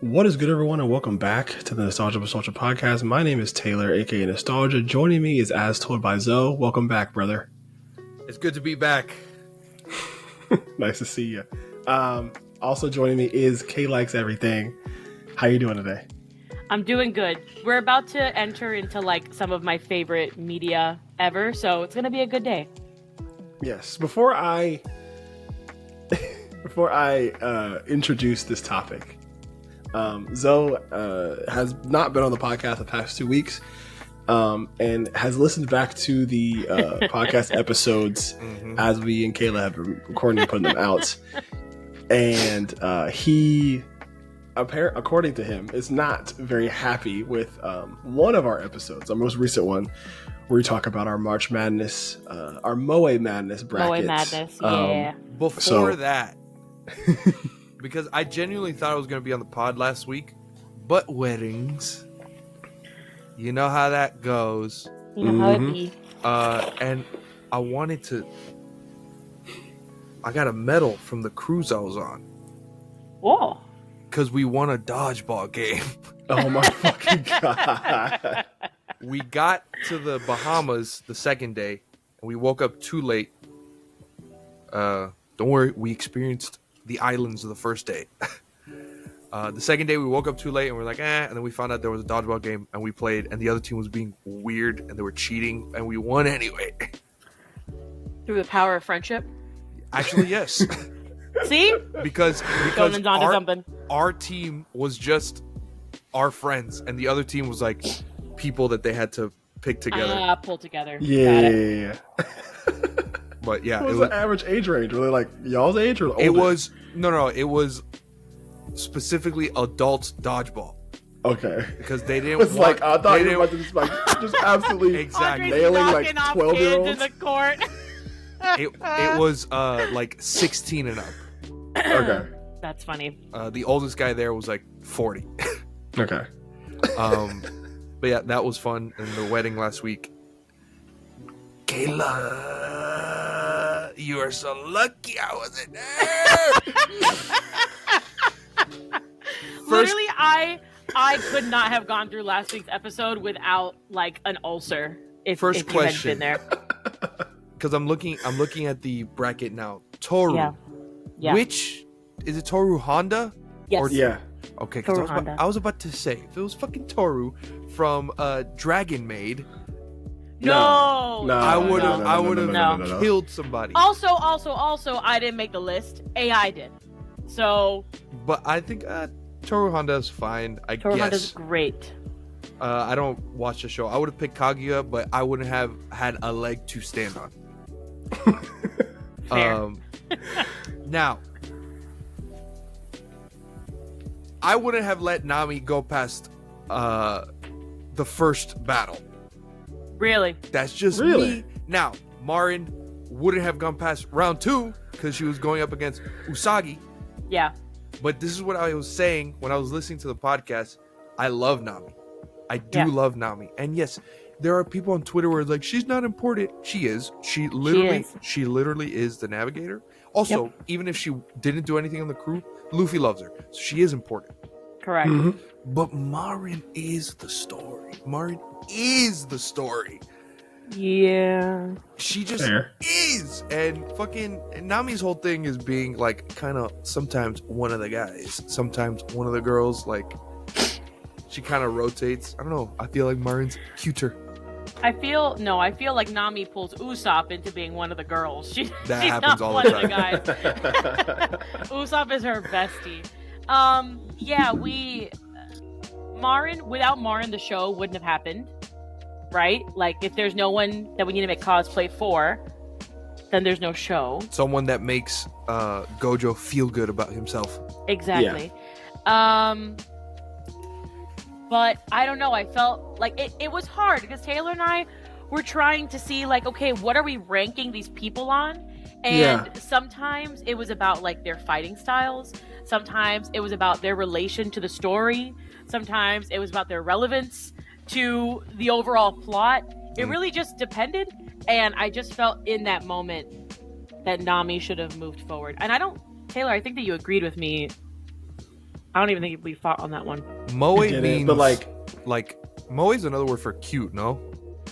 What is good, everyone, and welcome back to the Nostalgia podcast. My name is Taylor, aka Nostalgia. Joining me is As Told by Zoe. Welcome back, brother. It's good to be back. Nice to see you. Also joining me is Kay Likes Everything. How you doing today? I'm doing good. We're about to enter into some of my favorite media ever, so it's gonna be a good day. Yes. Before I introduce this topic. Zoe has not been on the podcast the past 2 weeks and has listened back to the podcast episodes as we and Kayla have been recording and putting them out. And he, according to him, is not very happy with one of our episodes, our most recent one, where we talk about our March Madness, our Moe Madness brackets. Moe Madness, yeah. Before that... Because I genuinely thought I was going to be on the pod last week, but weddings, you know how that goes. You know how it be. And I wanted to. I got a medal from the cruise I was on. Whoa! Because we won a dodgeball game. Oh my fucking god! We got to the Bahamas the second day, and we woke up too late. Don't worry, we experienced the islands of the first day. The second day we woke up too late and we're like, and then we found out there was a dodgeball game and we played and the other team was being weird and they were cheating and we won anyway. Through the power of friendship? Actually, yes. See? because our team was just our friends and the other team was like people that they had to pick together. Pull together. Yeah. But yeah, what was the average age range? Were they like y'all's age or older? It was it was specifically adult dodgeball. Okay, because they didn't. It's like I thought you were about to just absolutely exactly nailing like 12-year-olds in the court. it was 16 and up. Okay, that's funny. The oldest guy there was like 40. Okay. But yeah, that was fun. And the wedding last week. Kayla, you are so lucky I wasn't there. Literally, I could not have gone through last week's episode without an ulcer. If you hadn't been there. Because I'm looking at the bracket now. Toru. Yeah. Which is it? Toru Honda? Yes. Yeah. Okay. Because I was about to say if it was fucking Toru from Dragon Maid. No, I would have killed somebody. Also, I didn't make the list. AI did. So. But I think Toru Honda is fine. Toru Honda's great. I don't watch the show. I would have picked Kaguya, but I wouldn't have had a leg to stand on. Fair. Now, I wouldn't have let Nami go past the first battle. Really? That's just me. Now, Marin wouldn't have gone past round 2 because she was going up against Usagi. Yeah. But this is what I was saying when I was listening to the podcast. I love Nami. I do love Nami. And yes, there are people on Twitter where it's like, she's not important. She is. She literally is the navigator. Also, even if she didn't do anything on the crew, Luffy loves her. So she is important. Correct. Mm-hmm. But Marin is the story. Yeah. She just is. And fucking Nami's whole thing is being kind of sometimes one of the guys, sometimes one of the girls. She kind of rotates. I don't know. I feel like Marin's cuter. I feel like Nami pulls Usopp into being one of the girls. She's happens not all one the of the guys. Usopp is her bestie. Without Marin, the show wouldn't have happened, right? If there's no one that we need to make cosplay for, then there's no show. Someone that makes Gojo feel good about himself. Exactly. Yeah. But I don't know. I felt like it was hard because Taylor and I were trying to see like, okay, what are we ranking these people on? And sometimes it was about like their fighting styles. Sometimes it was about their relation to the story. Sometimes it was about their relevance to the overall plot. It really just depended. And I just felt in that moment that Nami should have moved forward. And Taylor, I think that you agreed with me. I don't even think we fought on that one. Moe means, but like Moe is another word for cute, no?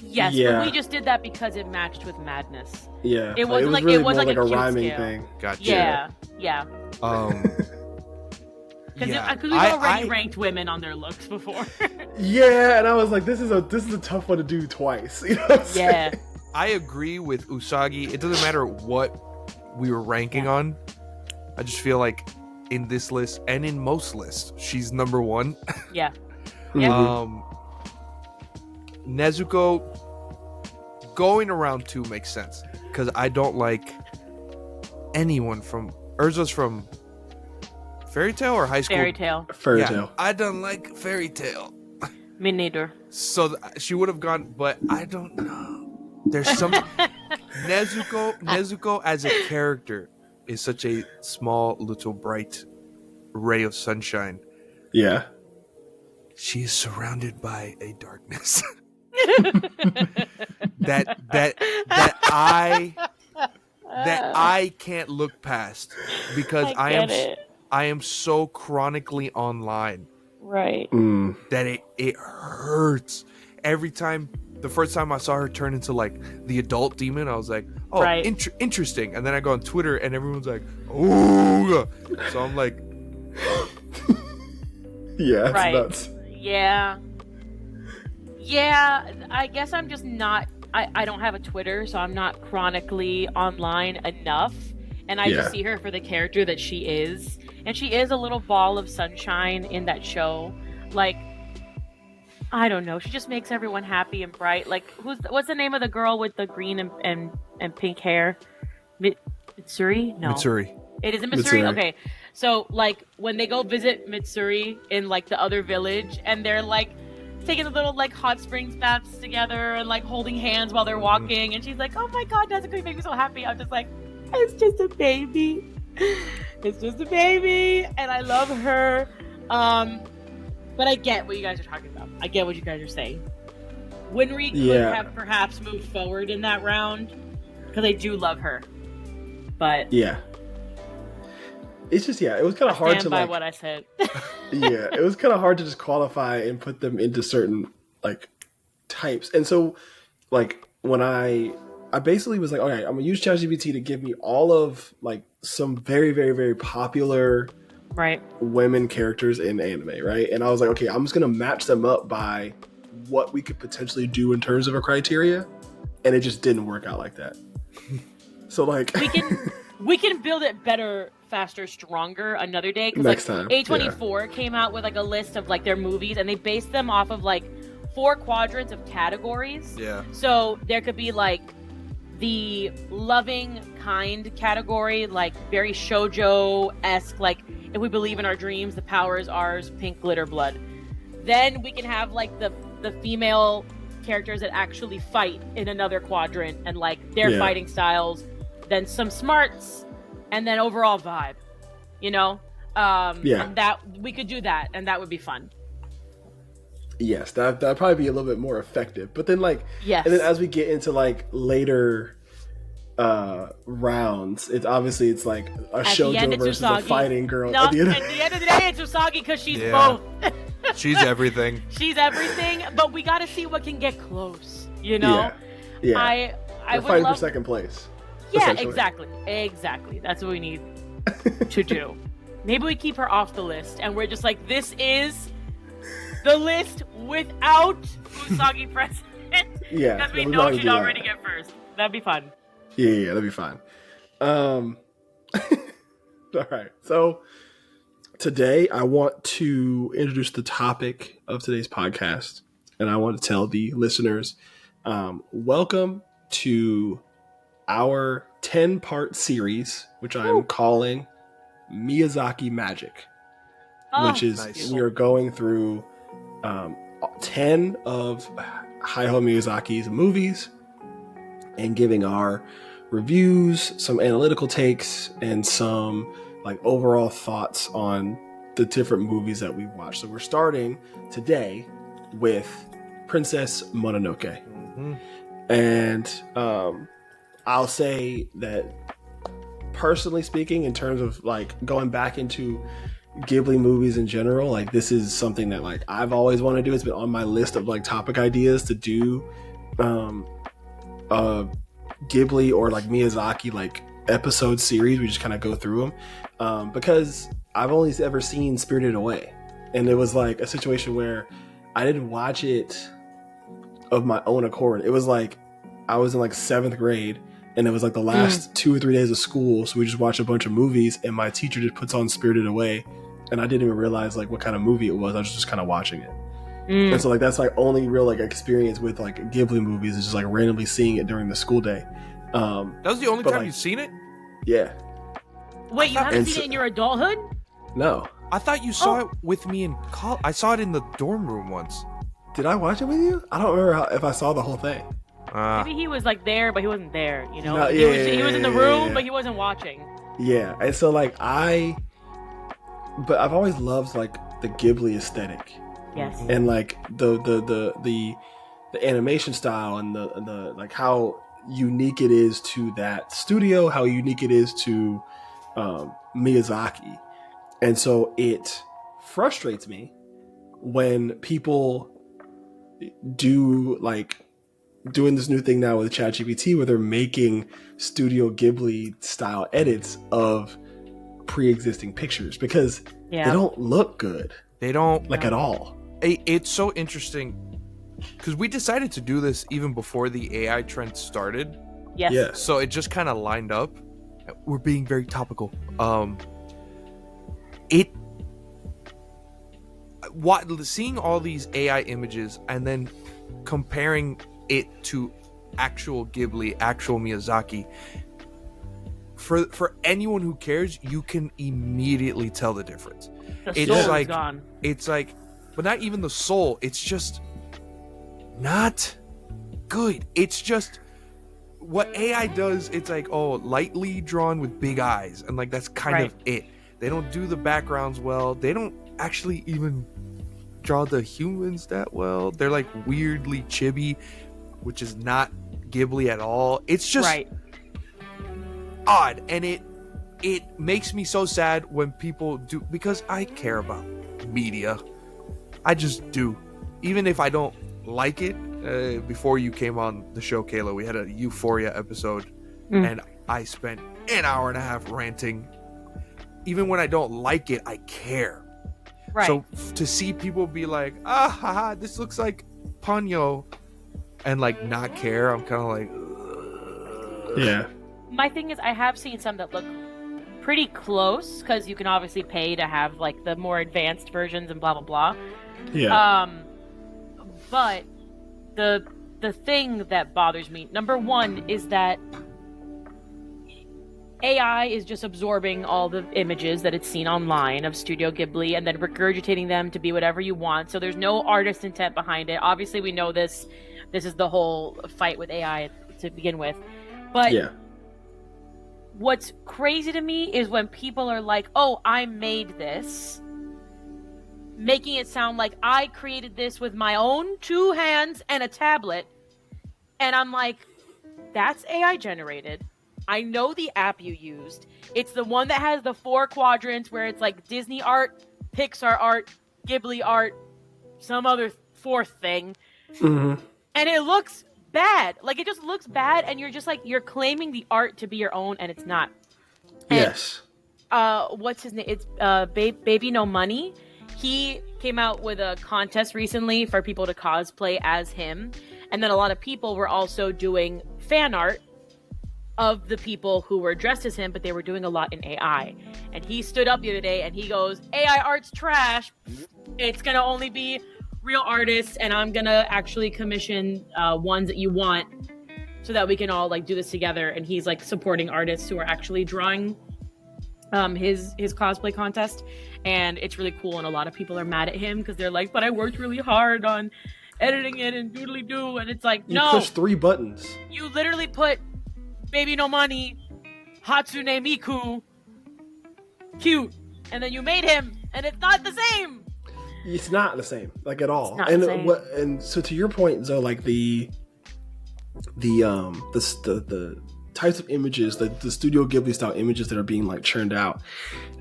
Yes, but we just did that because it matched with madness. Yeah, it wasn't like it was like a rhyming scale. thing. Gotcha. Yeah. Because we've already ranked women on their looks before. Yeah, and I was like, this is a tough one to do twice. You know what I'm saying? I agree with Usagi. It doesn't matter what we were ranking on. I just feel like in this list and in most lists, she's number one. Yeah. Nezuko going around 2 makes sense because I don't like anyone from Urza's from Fairy Tail or High School. Fairy Tail. Fairy Tail. I don't like Fairy Tail. Me neither. So she would have gone, but I don't know. There's some Nezuko as a character is such a small little bright ray of sunshine. Yeah. She is surrounded by a darkness that I can't look past because I am so chronically online. Right. That it hurts every time. The first time I saw her turn into like the adult demon, I was like, "Oh, interesting." And then I go on Twitter, and everyone's like, "Oh!" So I'm like, "Yeah, it's nuts." Yeah. I guess I'm just not. I don't have a Twitter, so I'm not chronically online enough, and I just see her for the character that she is, and she is a little ball of sunshine in that show. Like, I don't know. She just makes everyone happy and bright. Like, what's the name of the girl with the green and pink hair? Mitsuri? No. Mitsuri. It is Mitsuri? Okay. So, like, when they go visit Mitsuri in, like, the other village, and they're, like, taking the little, like, hot springs baths together and, like, holding hands while they're walking, and she's like, oh my god, Nezuko, you make me so happy. I'm just like, it's just a baby. It's just a baby. And I love her. But I get what you guys are talking about. I get what you guys are saying. Winry could have perhaps moved forward in that round because I do love her. But it's just it was kind of hard to by what I said. It was kind of hard to just qualify and put them into certain like types. And so like when I basically was like, okay, I'm gonna use ChatGPT to give me all of like some very, very, very popular women characters in anime, right? And I was like, okay, I'm just gonna match them up by what we could potentially do in terms of a criteria, and it just didn't work out like that. So like we can build it better, faster, stronger another day, because next like time A24 came out with like a list of like their movies, and they based them off of like 4 quadrants of categories. So there could be like the loving kind category, like very shoujo-esque, like if we believe in our dreams, the power is ours, pink glitter blood. Then we can have like the female characters that actually fight in another quadrant, and like their fighting styles, then some smarts, and then overall vibe, you know? And that we could do that, and that would be fun. Yes, that'd probably be a little bit more effective. But then and then as we get into like later rounds, it's like a shoujo versus a fighting girl. No, at the end of the day, it's Usagi because she's both. She's everything. She's everything, but we got to see what can get close. You know? I would fighting love for second place. Yeah, exactly. That's what we need to do. Maybe we keep her off the list, and we're just like, this is the list without Usagi present. Because we know she'd already get first. That'd be fun. Yeah, that'd be fine. All right. So today I want to introduce the topic of today's podcast, and I want to tell the listeners, welcome to our 10-part series, which I'm calling Miyazaki Magic, which is nice. we are going through 10 of Hayao Miyazaki's movies and giving our reviews, some analytical takes, and some like overall thoughts on the different movies that we watched. So we're starting today with Princess Mononoke. And I'll say that personally speaking, in terms of like going back into Ghibli movies in general, like this is something that like I've always wanted to do. It's been on my list of like topic ideas to do Ghibli or like Miyazaki like episode series. We just kind of go through them because I've only ever seen Spirited Away, and it was like a situation where I didn't watch it of my own accord. It was like I was in like 7th grade, and it was like the last 2 or 3 days of school, so we just watched a bunch of movies, and my teacher just puts on Spirited Away, and I didn't even realize like what kind of movie it was. I was just kind of watching it. And so like that's like only real like experience with like Ghibli movies is just like randomly seeing it during the school day. That was the only time you've seen it? Yeah. Wait, you haven't seen it in your adulthood? No. I thought you saw it with me in college. I saw it in the dorm room once. Did I watch it with you? I don't remember if I saw the whole thing. Maybe he was like there, but he wasn't there. You know, no, he was in the room, but he wasn't watching. Yeah, and so like I've always loved like the Ghibli aesthetic. Yes. And like the animation style and the like how unique it is to that studio, how unique it is to Miyazaki. And so it frustrates me when people do like doing this new thing now with ChatGPT where they're making Studio Ghibli style edits of pre-existing pictures because they don't look good. They don't like at all. It's so interesting because we decided to do this even before the AI trend started. Yes. Yeah. So it just kind of lined up. We're being very topical. Seeing all these AI images and then comparing it to actual Ghibli, actual Miyazaki, for anyone who cares, you can immediately tell the difference. The soul is gone. It's like, but not even the soul. It's just not good. It's just what AI does. It's like, oh, lightly drawn with big eyes, and like that's kind of it. They don't do the backgrounds well. They don't actually even draw the humans that well. They're like weirdly chibi, which is not Ghibli at all. It's just odd, and it makes me so sad when people do, because I care about media. I just do. Even if I don't like it. Before you came on the show, Kayla, we had a Euphoria episode, and I spent an hour and a half ranting. Even when I don't like it, I care. Right. So to see people be like, haha, this looks like Ponyo, and like not care, I'm kind of like, ugh. Yeah. My thing is, I have seen some that look pretty close because you can obviously pay to have like the more advanced versions and blah blah blah. Yeah. But the thing that bothers me, number one, is that AI is just absorbing all the images that it's seen online of Studio Ghibli and then regurgitating them to be whatever you want. So there's no artist intent behind it. Obviously, we know this. This is the whole fight with AI to begin with. But what's crazy to me is when people are like, oh, I made this, making it sound like I created this with my own 2 hands and a tablet. And I'm like, that's AI generated. I know the app you used. It's the one that has the 4 quadrants where it's like Disney art, Pixar art, Ghibli art, some other 4th thing. Mm-hmm. And it looks bad. Like, it just looks bad, and you're just like, you're claiming the art to be your own, and it's not. And, Yes. What's his name? It's Baby No Money. He came out with a contest recently for people to cosplay as him. And then a lot of people were also doing fan art of the people who were dressed as him, but they were doing a lot in AI. And he stood up the other day and he goes, AI art's trash. It's going to only be real artists, and I'm going to actually commission ones that you want. so that we can all like do this together. And he's like supporting artists who are actually drawing his cosplay contest, and it's really cool. And a lot of people are mad at him because they're like, but I worked really hard on editing it and doodly doo, and it's like, you push 3 buttons. You literally put Baby No Money, Hatsune Miku, cute, and then you made him, and it's not the same. It's not the same, like at all. And and so to your point, Zoe, like the types of images, the Studio Ghibli style images that are being like churned out,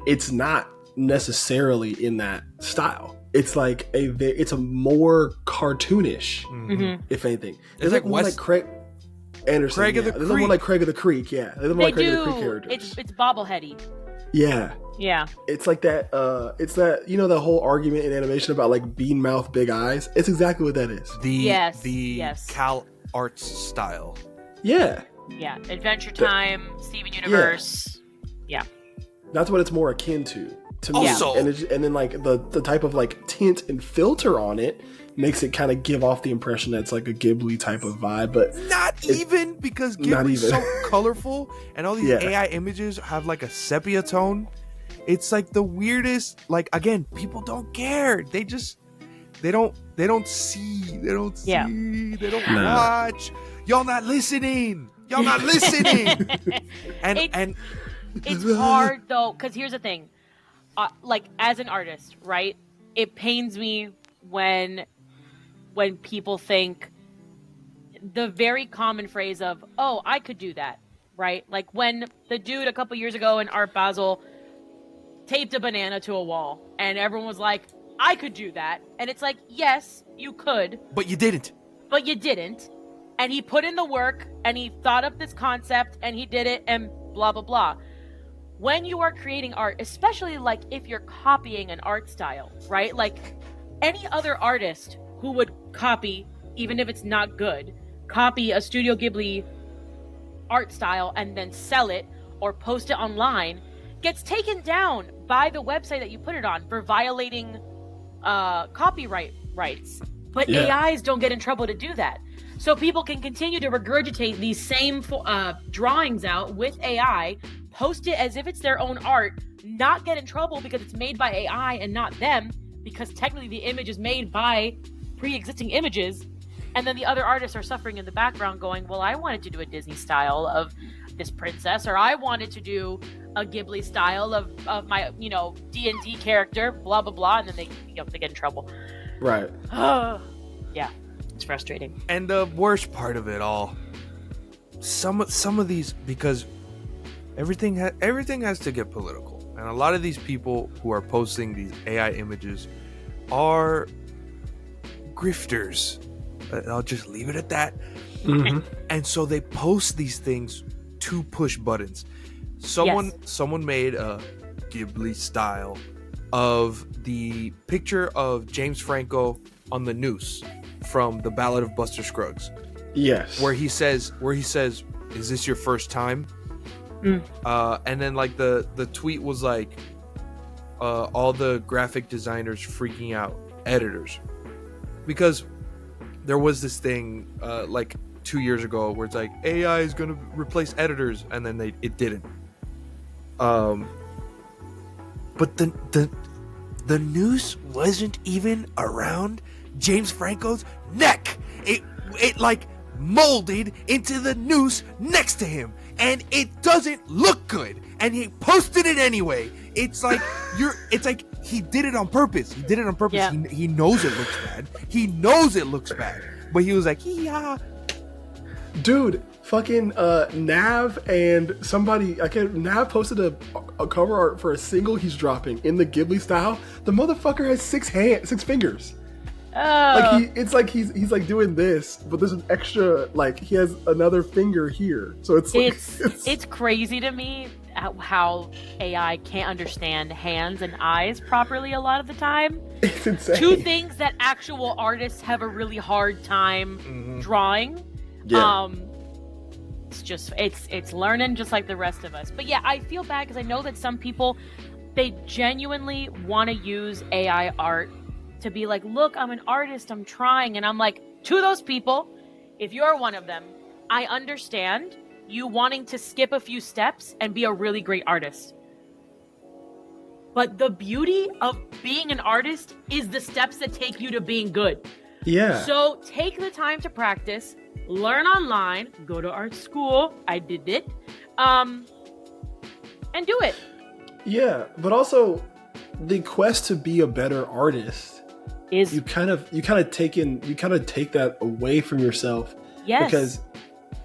it's not necessarily in that style. It's like it's a more cartoonish, if anything. It's like more like Craig Anderson. Craig of the They're Creek. more like Craig of the Creek. Yeah, they're more like Craig of the Creek characters. It's bobbleheady. Yeah. Yeah. It's like that. It's that, you know, the whole argument in animation about like bean mouth, big eyes. It's exactly what that is. The Cal Arts style. Yeah. Yeah. Adventure Time, Steven Universe. Yeah. That's what it's more akin to me. Also, and then like the type of like tint and filter on it makes it kind of give off the impression that it's like a Ghibli type of vibe, but because Ghibli's so colorful and all these AI images have like a sepia tone. It's like the weirdest. Like, again, people don't care. They don't see. They don't watch. Y'all not listening. And it's hard though, because here's the thing. Like, as an artist, right? It pains me when people think the very common phrase of, oh, I could do that, right? Like when the dude a couple years ago in Art Basel taped a banana to a wall and everyone was like, I could do that. And it's like, yes, you could. But you didn't. And he put in the work and he thought up this concept and he did it and blah, blah, blah. When you are creating art, especially like if you're copying an art style, right? Like any other artist who would copy, even if it's not good, copy a Studio Ghibli art style and then sell it or post it online, gets taken down by the website that you put it on for violating copyright rights. But AIs don't get in trouble to do that. So people can continue to regurgitate these same drawings out with AI, post it as if it's their own art, not get in trouble because it's made by AI and not them, because technically the image is made by pre-existing images. And then the other artists are suffering in the background going, well, I wanted to do a Disney style of this princess, or I wanted to do a Ghibli style of my, D&D character, blah, blah, blah. And then they get in trouble. Right. Yeah. It's frustrating. And the worst part of it all, some of these, because everything has to get political, and a lot of these people who are posting these AI images are grifters. I'll just leave it at that. Mm-hmm. And so they post these things to push buttons. Someone made a Ghibli style of the picture of James Franco on the noose from The Ballad of Buster Scruggs. Yes. Where he says, is this your first time? And then like the tweet was like, all the graphic designers freaking out, editors, because there was this thing like 2 years ago where it's like AI is going to replace editors, and then it didn't. But the noose wasn't even around James Franco's neck. It like molded into the noose next to him, and it doesn't look good, and he posted it anyway. It's like he did it on purpose. Yeah. He knows it looks bad. But he was like, yeah. Dude, fucking Nav and somebody, Nav posted a cover art for a single he's dropping in the Ghibli style. The motherfucker has 6 fingers. Oh. Like he's like doing this, but there's an extra, like he has another finger here. So it's crazy to me how AI can't understand hands and eyes properly a lot of the time. It's insane. 2 things that actual artists have a really hard time drawing. Yeah. It's learning just like the rest of us. But yeah, I feel bad because I know that some people, they genuinely want to use AI art to be like, look, I'm an artist, I'm trying. And I'm like, to those people, if you're one of them, I understand you wanting to skip a few steps and be a really great artist. But the beauty of being an artist is the steps that take you to being good. Yeah. So take the time to practice, learn online, go to art school. I did it. And do it. Yeah, but also the quest to be a better artist is you kind of take that away from yourself. Yes. Because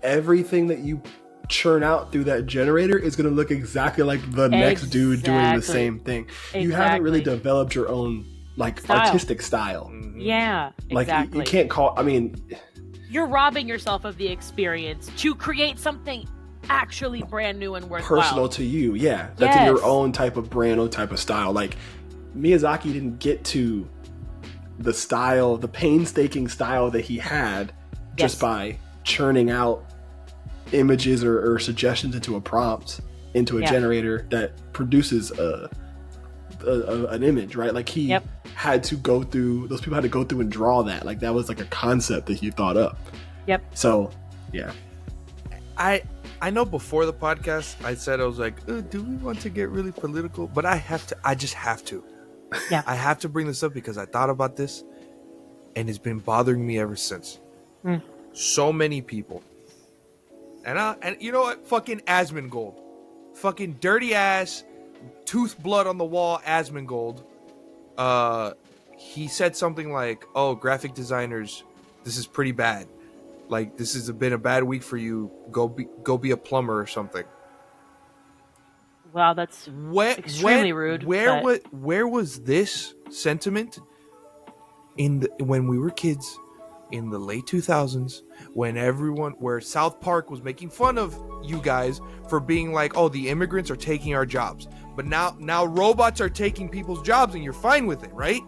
everything that you churn out through that generator is going to look exactly like the next dude doing the same thing. You haven't really developed your own artistic style. Mm-hmm. Yeah, exactly. You can't call. I mean, you're robbing yourself of the experience to create something actually brand new and worthwhile. Personal to you, yeah. That's in your own type of brand, own type of style. Like Miyazaki didn't get to the style, the painstaking style that he had just by churning out images or suggestions into a prompt, into a generator that produces an image, right? Like he had to go through, those people had to go through and draw that. Like that was like a concept that he thought up. Yep. So, yeah. I know before the podcast, I said, I was like, do we want to get really political? But I just have to. Yeah. I have to bring this up because I thought about this and it's been bothering me ever since. So many people. And you know what? Fucking Asmongold. Fucking dirty ass, tooth blood on the wall Asmongold. He said something like, oh, graphic designers, this is pretty bad. Like, this has been a bad week for you. Go be a plumber or something. Wow, that's extremely rude. Where was this sentiment when we were kids in the late 2000s, where South Park was making fun of you guys for being like, oh, the immigrants are taking our jobs, but now robots are taking people's jobs and you're fine with it, right?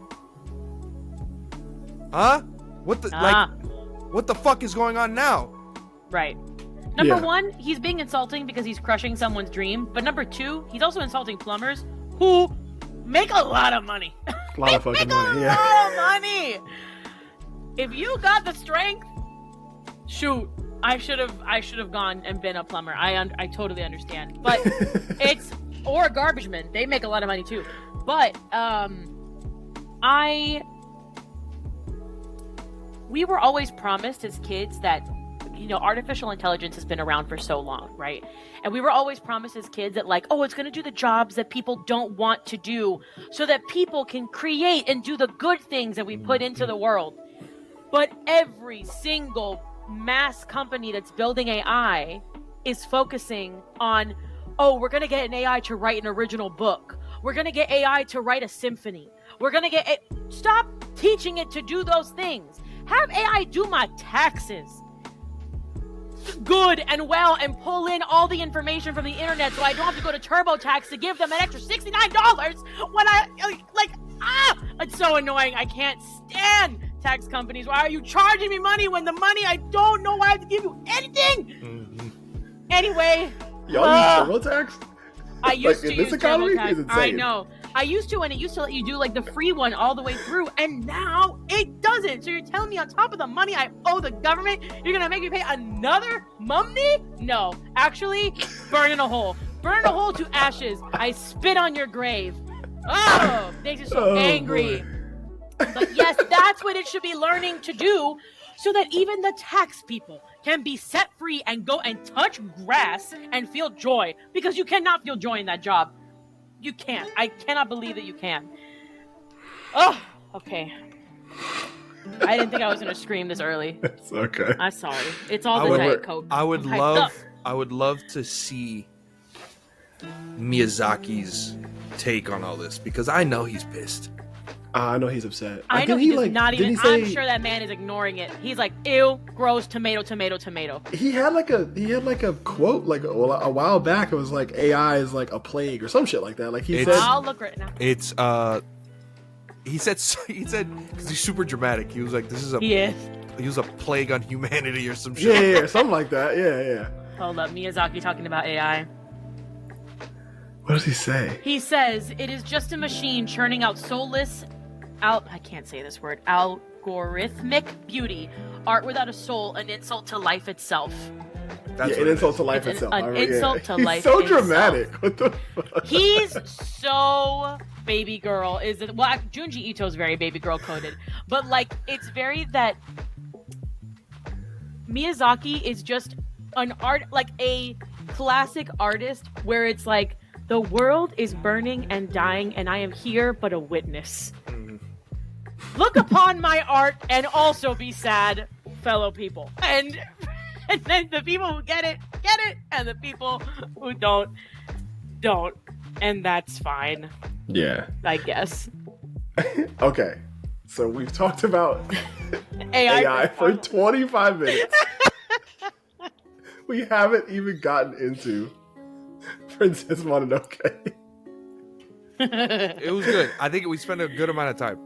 Huh? What the fuck is going on now? Right. Number one, he's being insulting because he's crushing someone's dream. But number two, he's also insulting plumbers who make a lot of money. A lot of fucking money, A lot of money. If you got the strength, shoot, I should have gone and been a plumber. I totally understand. But or a garbage man. They make a lot of money too. But we were always promised as kids that, artificial intelligence has been around for so long, right? And we were always promised as kids that it's going to do the jobs that people don't want to do so that people can create and do the good things that we put into the world. But every single mass company that's building AI is focusing on, we're going to get an AI to write an original book. We're going to get AI to write a symphony. We're going to get stop teaching it to do those things. Have AI do my taxes good and well and pull in all the information from the internet so I don't have to go to TurboTax to give them an extra $69 when it's so annoying. I can't stand tax companies. Why are you charging me money when the money I don't know why I have to give you anything? Mm-hmm. Anyway. Y'all use TurboTax? I used to use TurboTax. I know. I used to, and it used to let you do the free one all the way through, and now it doesn't. So you're telling me on top of the money I owe the government, you're gonna make me pay another money? No, actually, burn in a hole. Burn a hole to ashes. I spit on your grave. Oh, makes you so angry. Boy. But yes, that's what it should be learning to do, so that even the tax people can be set free and go and touch grass and feel joy, because you cannot feel joy in that job. You can't. I cannot believe that you can. Oh, okay. I didn't think I was going to scream this early. It's okay. I'm sorry. It's all the Diet Coke. I would love to see Miyazaki's take on all this, because I know he's pissed. I know he's upset. I know he does not even. I'm sure that man is ignoring it. He's like, ew, gross, tomato, tomato, tomato. He had a quote a while back. It was like AI is like a plague or some shit like that. Like he said. I'll look right now. It's he said because he's super dramatic. He was like, he was a plague on humanity or some shit. Yeah, something like that. Yeah. Hold up, Miyazaki talking about AI. What does he say? He says it is just a machine churning out soulless. I can't say this word. algorithmic beauty, art without a soul, an insult to life itself. That's an insult to life itself. An insult to life itself. He's so dramatic. What the fuck? He's so baby girl. Junji Ito's very baby girl coded, but like it's very that Miyazaki is just an art, like a classic artist where it's like the world is burning and dying and I am here but a witness. Look upon my art and also be sad, fellow people. And then the people who get it, and the people who don't. And that's fine. Yeah. I guess. Okay. So we've talked about AI for 25 minutes. We haven't even gotten into Princess Mononoke. It was good. I think we spent a good amount of time.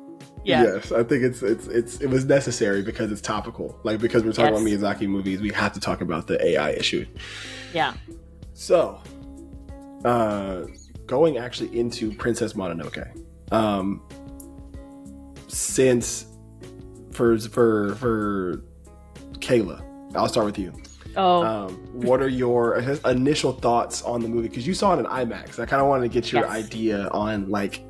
Yeah. Yes, I think it was necessary because it's topical. Like, because we're talking about Miyazaki movies, we have to talk about the AI issue. Yeah. So, going actually into Princess Mononoke, since for Kayla, I'll start with you. What are your initial thoughts on the movie? Because you saw it in IMAX. I kind of wanted to get your idea on like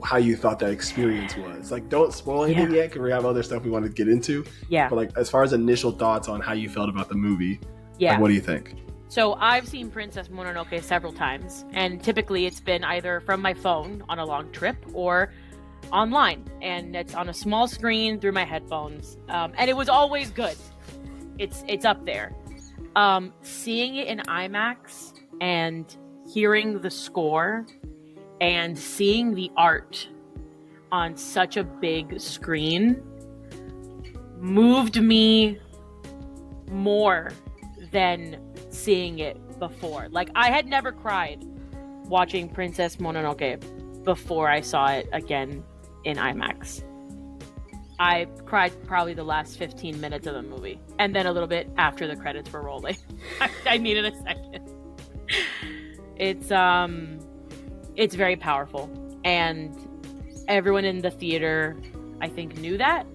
how you thought that experience was. Like, don't spoil anything yet, because we have other stuff we want to get into. Yeah. But like, as far as initial thoughts on how you felt about the movie, like, what do you think? So I've seen Princess Mononoke several times, and typically it's been either from my phone on a long trip or online, and it's on a small screen through my headphones, and it was always good. It's up there. Seeing it in IMAX and hearing the score and seeing the art on such a big screen moved me more than seeing it before. Like, I had never cried watching Princess Mononoke before I saw it again in IMAX. I cried probably the last 15 minutes of the movie, and then a little bit after the credits were rolling. I needed a second. It's very powerful, and everyone in the theater, I think, knew that,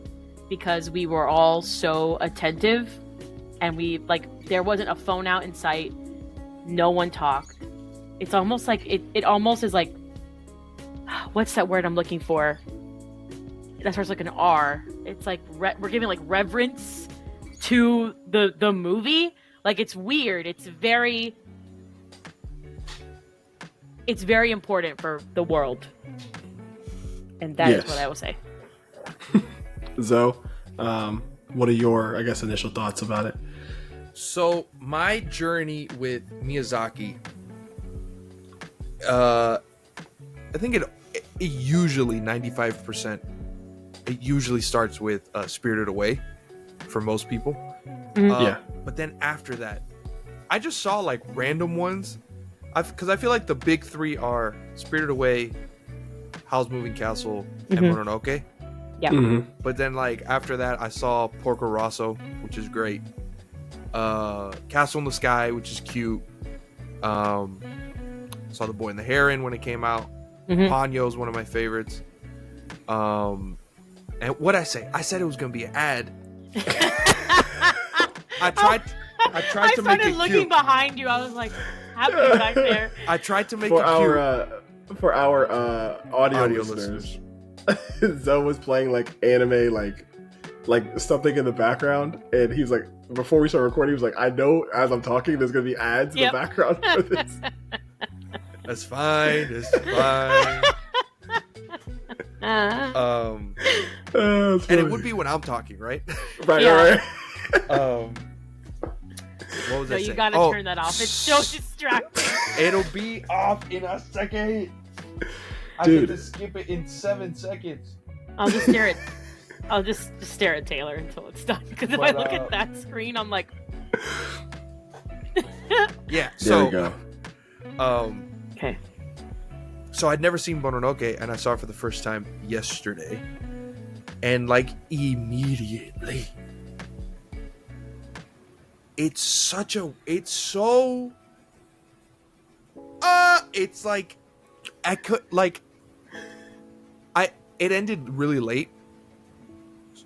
because we were all so attentive, and there wasn't a phone out in sight. No one talked. It's almost like it almost is like, what's that word I'm looking for? That starts like an R. It's like we're giving like reverence to the movie. Like, it's weird. It's very important for the world, and that is what I will say. Zoe, what are your, I guess, initial thoughts about it? So my journey with Miyazaki, I think it usually 95%. It usually starts with Spirited Away for most people. But then after that, I just saw like random ones. Because I feel like the big three are Spirited Away, Howl's Moving Castle, and Mononoke. Yeah. Mm-hmm. But then like after that, I saw Porco Rosso, which is great. Castle in the Sky, which is cute. Saw The Boy and the Heron when it came out. Ponyo is one of my favorites. And what'd I say? I said it was gonna be an ad. I tried to make it cute. I started looking behind you. I was like, happening back there. I tried to make it cute. For our audio listeners. Zoe was playing like anime, like something in the background, and he's like, before we start recording, he was like, I know as I'm talking there's gonna be ads in the background for this. That's fine. It's fine. And it would be when I'm talking, right? Right. What was I saying? You gotta turn that off. It's so distracting. It'll be off in a second. I Dude. get to skip it in 7 seconds. I'll just stare at. I'll just stare at Taylor until it's done. Because if I look at that screen, I'm like. Yeah. There we go. Okay. So I'd never seen Mononoke, and I saw it for the first time yesterday, and like immediately, it's like it ended really late,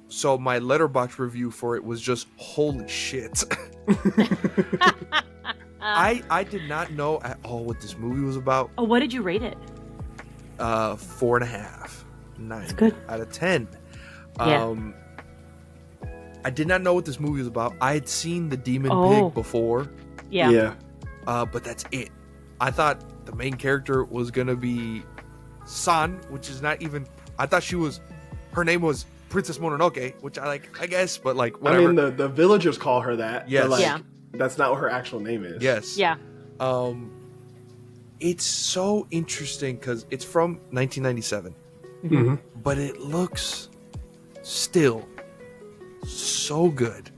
So my letterbox review for it was just holy shit. I did not know at all what this movie was about. Oh, what did you rate it? 4.5. 9 That's good. out of 10. Yeah. I did not know what this movie was about. I had seen the Demon Pig before. Yeah. But that's it. I thought the main character was gonna be San, which is not even. I thought her name was Princess Mononoke, which I guess, but like whatever. I mean, the villagers call her that. Yes. But Yeah. that's not what her actual name is. Yes. Yeah. It's so interesting because it's from 1997, Mm-hmm. but it looks still so good.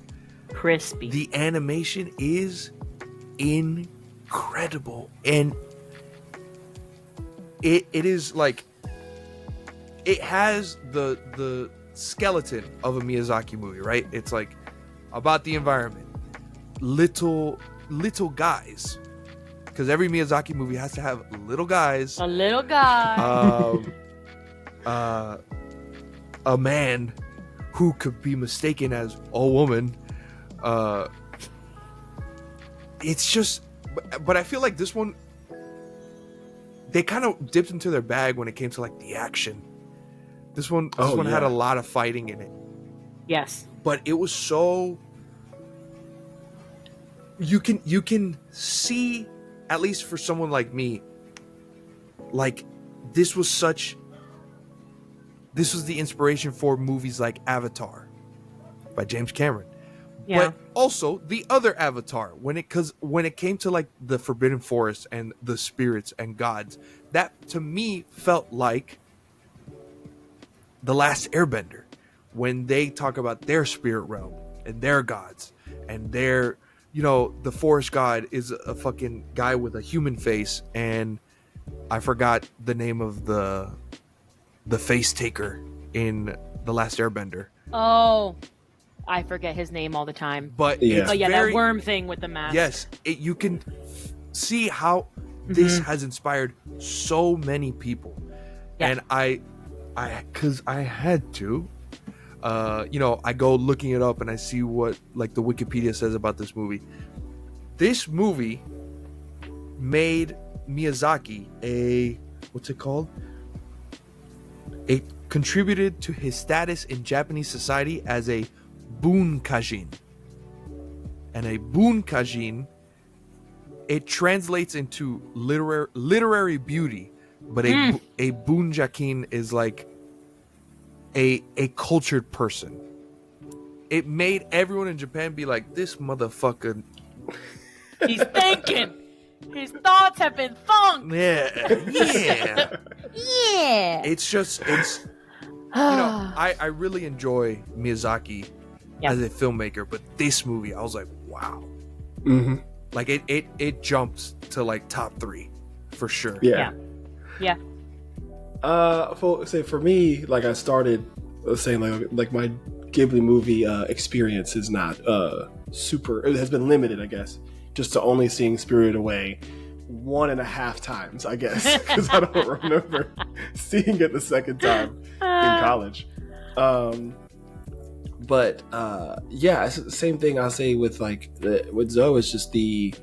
Crispy. The animation is incredible, and it is like it has the skeleton of a Miyazaki movie, right? It's like about the environment, little guys, because every Miyazaki movie has to have little guys, A little guy. a man who could be mistaken as a woman. It's just, but I feel like this one, they kind of dipped into their bag when it came to like the action. This one had a lot of fighting in it. Yes. But it was so, you can see, at least for someone like me, like this was the inspiration for movies like Avatar by James Cameron. Yeah. But also the other Avatar, when it came to like the Forbidden Forest and the spirits and gods, that to me felt like The Last Airbender, when they talk about their spirit realm and their gods and their, the forest god is a fucking guy with a human face, and I forgot the name of the face taker in The Last Airbender. Oh, I forget his name all the time. But yeah, that worm thing with the mask. Yes, you can see how this has inspired so many people. Yeah. And because I had to, I go looking it up and I see what like the Wikipedia says about this movie. This movie made Miyazaki what's it called? It contributed to his status in Japanese society as a bunkajin. And a bunkajin, it translates into literary beauty, but a bunjakin is like a cultured person. It made everyone in Japan be like, this motherfucker. He's thinking. His thoughts have been thunk. Yeah. Yeah. It's I really enjoy Miyazaki as a filmmaker, but this movie I was like, wow. Mm-hmm. Like it jumps to like top 3 for sure. Yeah. For me, like I started saying, like my Ghibli movie experience is not super. It has been limited, I guess, just to only seeing Spirited Away 1.5 times, I guess, because I don't remember seeing it the second time in college. But it's the same thing I'll say with with Zoe. It's just the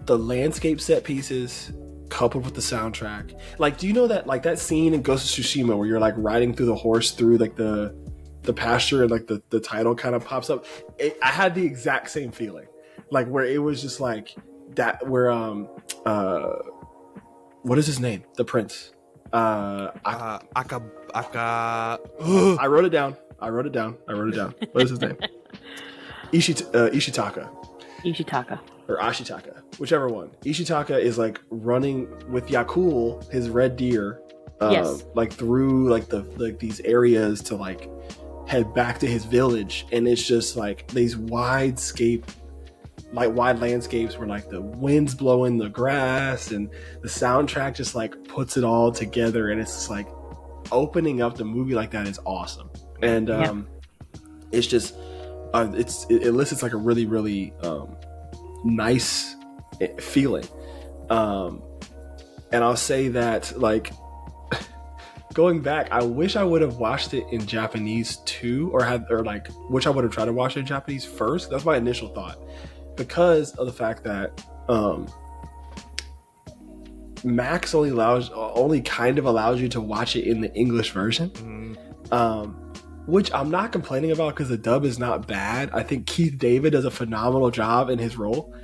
landscape set pieces coupled with the soundtrack. Like, do you know that like that scene in Ghost of Tsushima where you're like riding through the horse through like the pasture and like the title kind of pops up? I had the exact same feeling, like where it was just like that. Where what is his name? The prince. I wrote it down. What is his name? Ishitaka. Or Ashitaka, whichever one. Ishitaka is like running with Yakul, his red deer, like through like these areas to like head back to his village, and it's just like these wide landscapes where like the wind's blowing the grass, and the soundtrack just like puts it all together, and it's just like opening up the movie like that is awesome. And it's just it elicits like a really, really nice feeling. And I'll say that like going back, I wish I would have watched it in Japanese too, or wish I would have tried to watch it in Japanese first. That's my initial thought, because of the fact that Max only kind of allows you to watch it in the English version, which I'm not complaining about because the dub is not bad. I think Keith David does a phenomenal job in his role,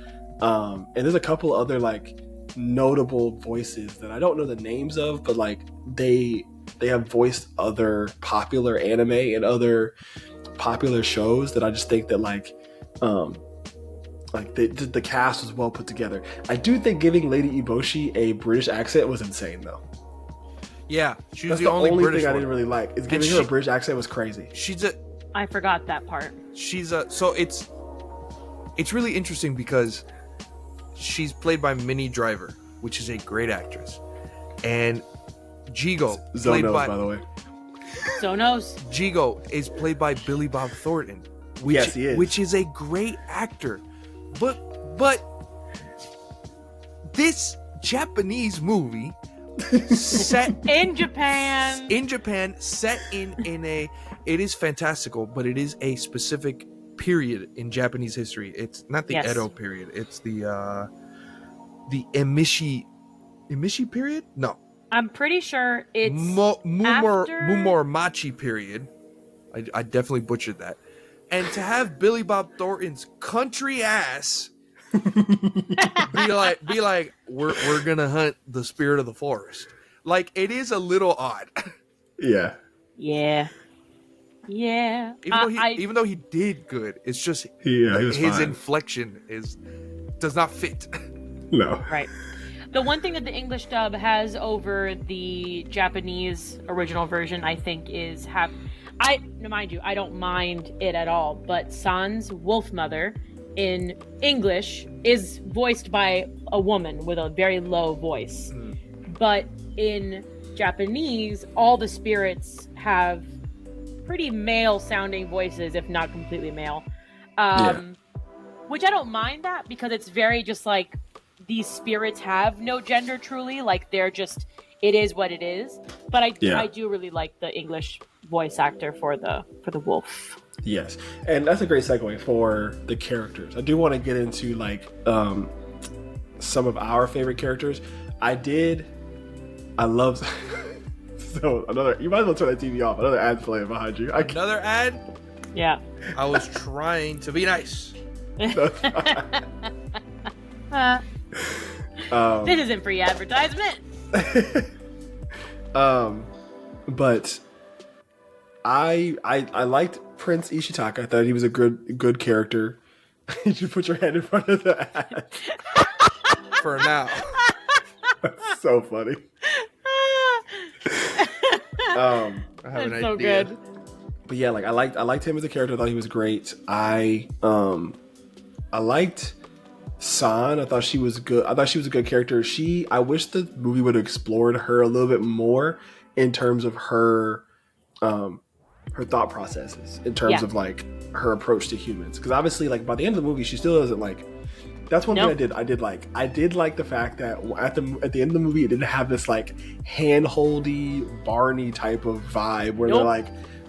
and there's a couple other like notable voices that I don't know the names of, but like they have voiced other popular anime and other popular shows that I just think that the cast was well put together. I do think giving Lady Eboshi a British accent was insane, though. Yeah, she was the only British thing I didn't really like. Is giving her a British accent was crazy. I forgot that part. So it's really interesting because she's played by Minnie Driver, which is a great actress, and Jigo, Zonos, by the way. Zonos. Jigo is played by Billy Bob Thornton. Yes, he is. Which is a great actor. But this Japanese movie set in Japan, set in a, it is fantastical, but it is a specific period in Japanese history. It's not the Edo period. It's the Emishi period? No. I'm pretty sure it's Muromachi period. I definitely butchered that. And to have Billy Bob Thornton's country ass be like, we're gonna hunt the spirit of the forest. Like, it is a little odd. Yeah. Even though he did good, it's just his fine. Inflection does not fit. No. Right. The one thing that the English dub has over the Japanese original version, I think, is mind you, I don't mind it at all, but San's wolf mother in English is voiced by a woman with a very low voice. But in Japanese, all the spirits have pretty male-sounding voices, if not completely male. Which I don't mind that, because it's very just like, these spirits have no gender truly, like they're just, it is what it is. But I do really like the English voice actor for the wolf. Yes, and that's a great segue for the characters. I do want to get into some of our favorite characters. I love so you might as well turn that TV off. Another ad playing behind you. Another ad? Yeah. I was trying to be nice. This isn't free advertisement. But I liked Prince Ishitaka. I thought he was a good character. You should put your hand in front of the ad. For now. That's so funny. I have an That's so idea. good. But yeah, like I liked him as a character. I thought he was great. I liked San. I thought she was good. I thought she was a good character. I wish the movie would have explored her a little bit more in terms of her thought processes, in terms of like her approach to humans. Because obviously, like by the end of the movie, she still doesn't like. That's one thing I did. I did like the fact that at the end of the movie, it didn't have this like hand-holdy Barney type of vibe where they're like,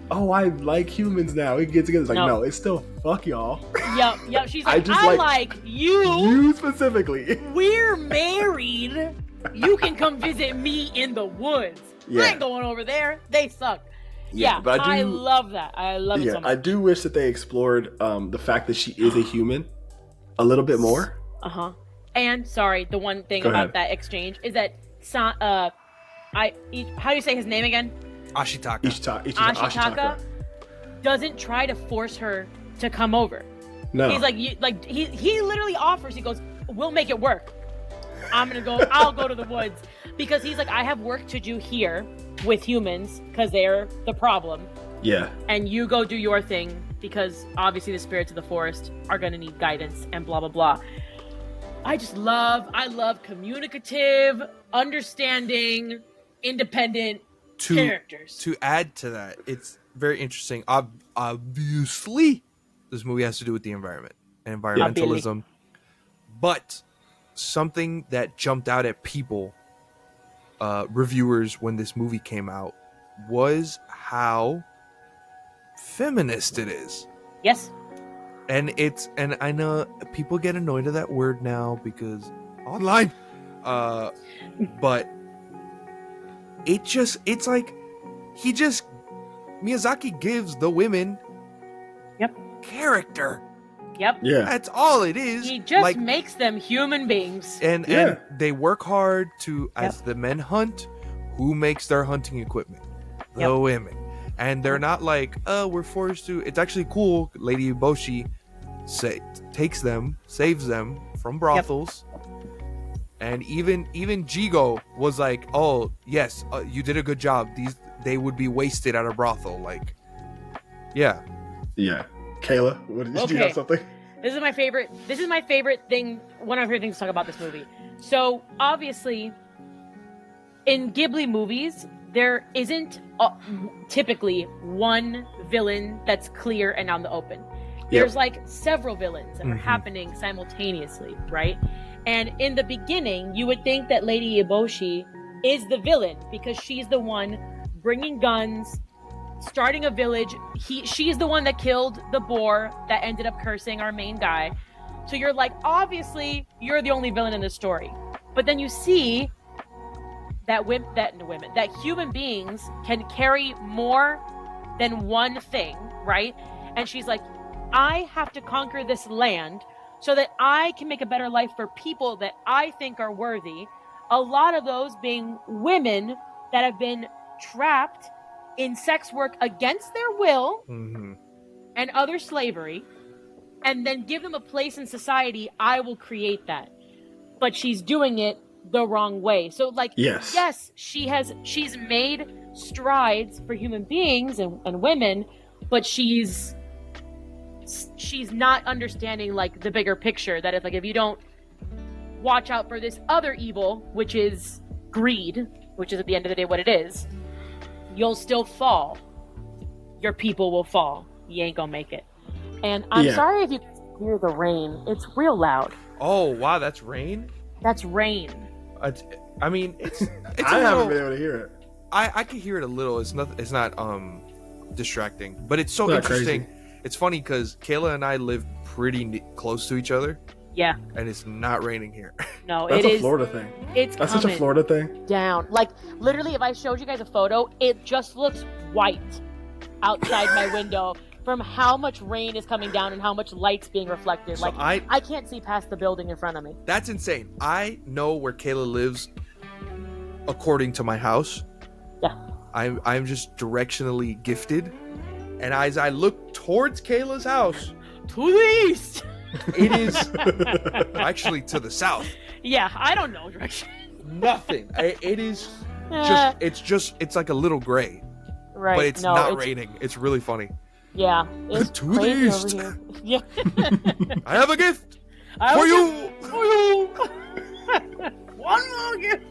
"Oh, I like humans now. We can get together." It's like, no, it's still fuck y'all. Yep. She's like, I like you. You specifically. We're married. You can come visit me in the woods. I ain't going over there. They suck. Yeah, but I love that. I love it so much. I do wish that they explored the fact that she is a human a little bit more. And sorry, the one thing about that exchange is that how do you say his name again? Ashitaka doesn't try to force her to come over. No, he's like, he literally offers. He goes, "We'll make it work. I'll go to the woods," because he's like, I have work to do here with humans because they're the problem. Yeah. And you go do your thing because obviously the spirits of the forest are going to need guidance and blah, blah, blah. I love communicative, understanding, independent characters. To add to that, it's very interesting. Obviously, this movie has to do with the environment and environmentalism. But something that jumped out at people, reviewers, when this movie came out, was how feminist it is. Yes. And I know people get annoyed at that word now because online, but it's like Miyazaki gives the women character. Yep. Yeah. That's all it is. He just makes them human beings. And they work hard to, as the men hunt, who makes their hunting equipment? The women. And they're not like, oh, we're forced to. It's actually cool. Lady Eboshi takes them, saves them from brothels. And even Jigo was like, oh, yes, you did a good job. They would be wasted at a brothel. Like, yeah. Yeah. Kayla, do you have something? This is my favorite thing. One of my favorite things to talk about this movie. So obviously, in Ghibli movies, there isn't typically one villain that's clear and out in the open. There's like several villains that are happening simultaneously, right? And in the beginning, you would think that Lady Eboshi is the villain because she's the one bringing guns, starting a village. She's the one that killed the boar that ended up cursing our main guy. So you're like, obviously, you're the only villain in this story. But then you see that human beings can carry more than one thing, right? And she's like, I have to conquer this land so that I can make a better life for people that I think are worthy. A lot of those being women that have been trapped in sex work against their will and other slavery, and then give them a place in society. I will create that. But she's doing it the wrong way. So like, yes, she's made strides for human beings and women, but she's not understanding like the bigger picture, that it's like, if you don't watch out for this other evil, which is greed, which is at the end of the day what it is, you'll still fall. Your people will fall. You ain't gonna make it. And I'm sorry if you can hear the rain. It's real loud. Oh wow, that's rain? That's rain. I mean, it's I haven't been able to hear it. I can hear it a little. It's not distracting, but it's so interesting. Crazy. It's funny because Kayla and I live pretty close to each other. Yeah. And it's not raining here. No, that's a Florida thing. That's such a Florida thing. Down. Like, literally, if I showed you guys a photo, it just looks white outside my window from how much rain is coming down and how much light's being reflected. So like, I can't see past the building in front of me. That's insane. I know where Kayla lives according to my house. Yeah. I'm just directionally gifted. And as I look towards Kayla's house, to the east, it is actually to the south. Yeah, I don't know direction. Nothing. It is just, it's like a little gray. Right. But it's not raining. It's really funny. Yeah. It's to the east. Over here. Yeah. I have a gift for you. For you. One more gift.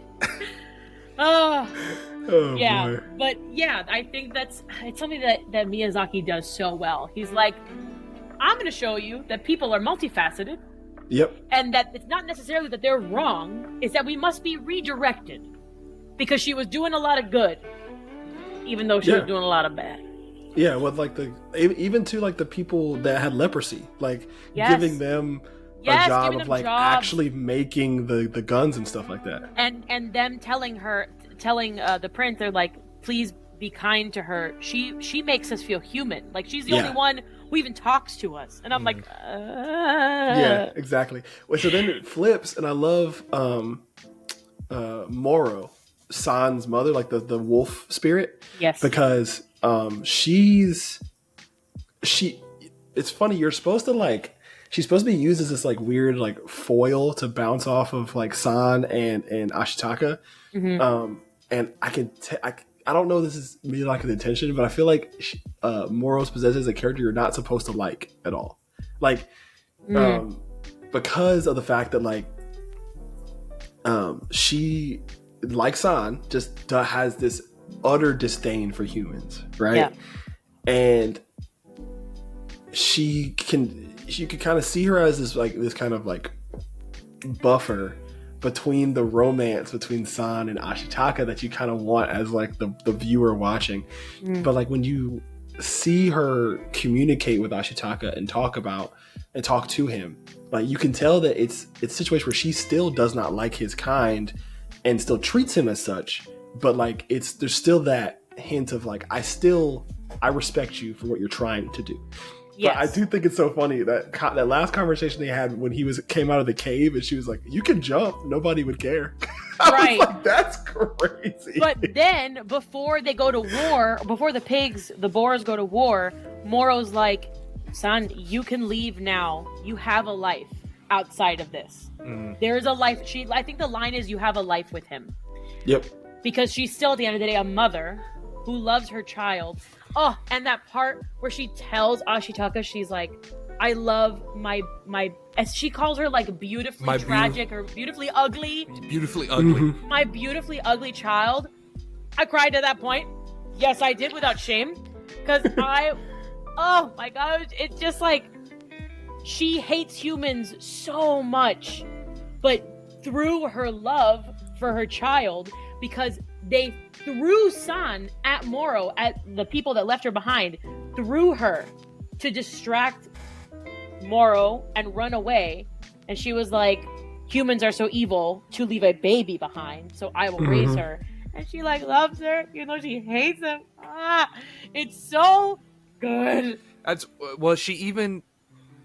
Oh, yeah, boy. But yeah, I think it's something that Miyazaki does so well. He's like, I'm going to show you that people are multifaceted. Yep. And that it's not necessarily that they're wrong, it's that we must be redirected. Because she was doing a lot of good, even though she was doing a lot of bad. Yeah, with like even to like the people that had leprosy, like giving them a job of like actually making the guns and stuff like that. And them telling the prince, they're like, please be kind to her. She makes us feel human. Like, she's the only one who even talks to us. And I'm like, yeah, exactly. Well, so then it flips, and I love Moro, San's mother, like the wolf spirit. Yes. Because it's funny, she's supposed to be used as this like weird like foil to bounce off of like San and Ashitaka. Mm-hmm. And I don't know if this is maybe like an intention, but I feel like Moro's possesses a character you're not supposed to like at all. Like, because of the fact that like, she, like San, just has this utter disdain for humans, right? Yeah. And you could kind of see her as this kind of like buffer between the romance between San and Ashitaka that you kind of want as like the viewer watching. But like when you see her communicate with Ashitaka and talk to him, like you can tell that it's a situation where she still does not like his kind and still treats him as such, but like there's still that hint of like I respect you for what you're trying to do. Yes. But I do think it's so funny that last conversation they had when he came out of the cave and she was like, "You can jump, nobody would care." Right. Like, that's crazy. But then before they go to war, before the boars go to war, Moro's like, "Son, you can leave now. You have a life outside of this. There is a life." I think the line is, "You have a life with him." Yep. Because she's still at the end of the day a mother who loves her child. Oh, and that part where she tells Ashitaka, she's like, "I love my," as she calls her, like, beautifully tragic or beautifully ugly. Beautifully ugly. My beautifully ugly child. I cried at that point. Yes, I did, without shame. Because oh my gosh, it's just like, she hates humans so much, but through her love for her child, because they threw San at Moro, at the people that left her behind, threw her to distract Moro and run away. And she was like, "Humans are so evil to leave a baby behind, so I will raise her." And she like loves her, even though she hates him. It's so good.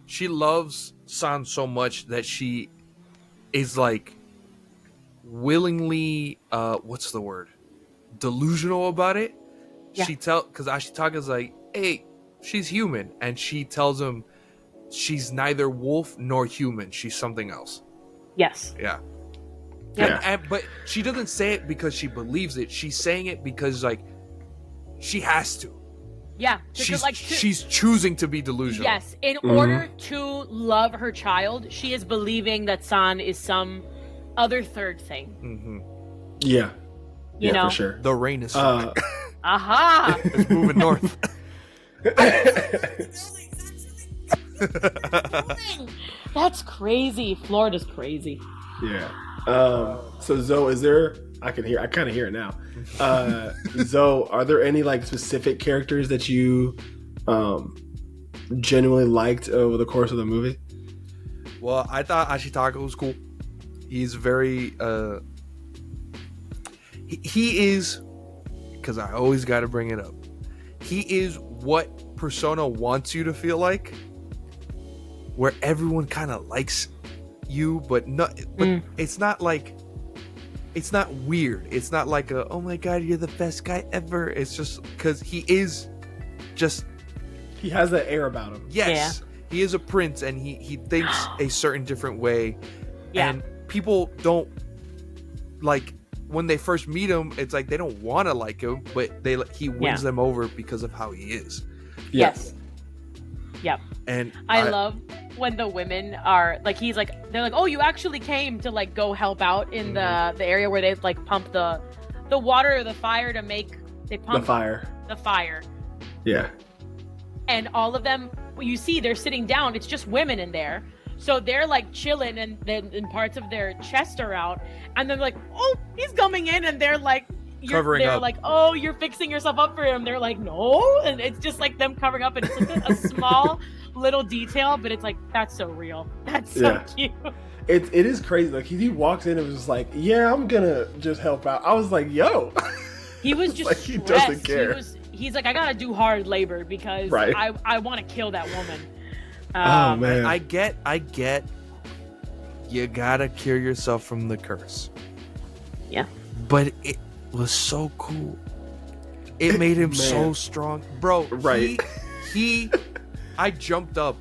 She loves San so much that she is like willingly what's the word, delusional about it. Yeah. Because Ashitaka's like, "Hey, she's human," and she tells him she's neither wolf nor human, she's something else. Yes. Yeah. But she doesn't say it because she believes it. She's saying it because like she has to. Yeah, she's choosing to be delusional. Yes, in order to love her child, she is believing that San is some other third thing. Yeah, you know, for sure. The rain is aha. It's moving north. That's crazy. Florida's crazy. Yeah. So Zoe, is there? I kind of hear it now. Zoe, are there any like specific characters that you genuinely liked over the course of the movie? Well, I thought Ashitaka was cool. He's very he is, because I always got to bring it up, he is what Persona wants you to feel like, where everyone kind of likes you, but it's not like, it's not weird. It's not like a, "Oh my god, you're the best guy ever." It's just because he is just, he has that air about him. Yes. Yeah. He is a prince, and he thinks a certain different way. Yeah. And people don't, like, when they first meet him, it's like they don't want to like him, but he wins them over because of how he is. Yes. Yep. And I love when the women are like, they're like, "Oh, you actually came to like go help out in the area where they like pump the water or the fire to make, they pump the fire." Yeah. And all of them, you see, they're sitting down. It's just women in there. So they're like chilling, and then parts of their chest are out, and they're like, "Oh, he's coming in," and they're like, covering up. Like, "Oh, you're fixing yourself up for him." They're like, "No," and it's just like them covering up, and it's like a small little detail, but it's like, that's so real. That's so cute. It is crazy. Like he walks in and was just like, "Yeah, I'm gonna just help out." I was like, "Yo," he was just like, he doesn't care. He's like, "I gotta do hard labor because I want to kill that woman." Oh man, I get. You gotta cure yourself from the curse. Yeah, but it was so cool. It made him so strong, bro. Right. I jumped up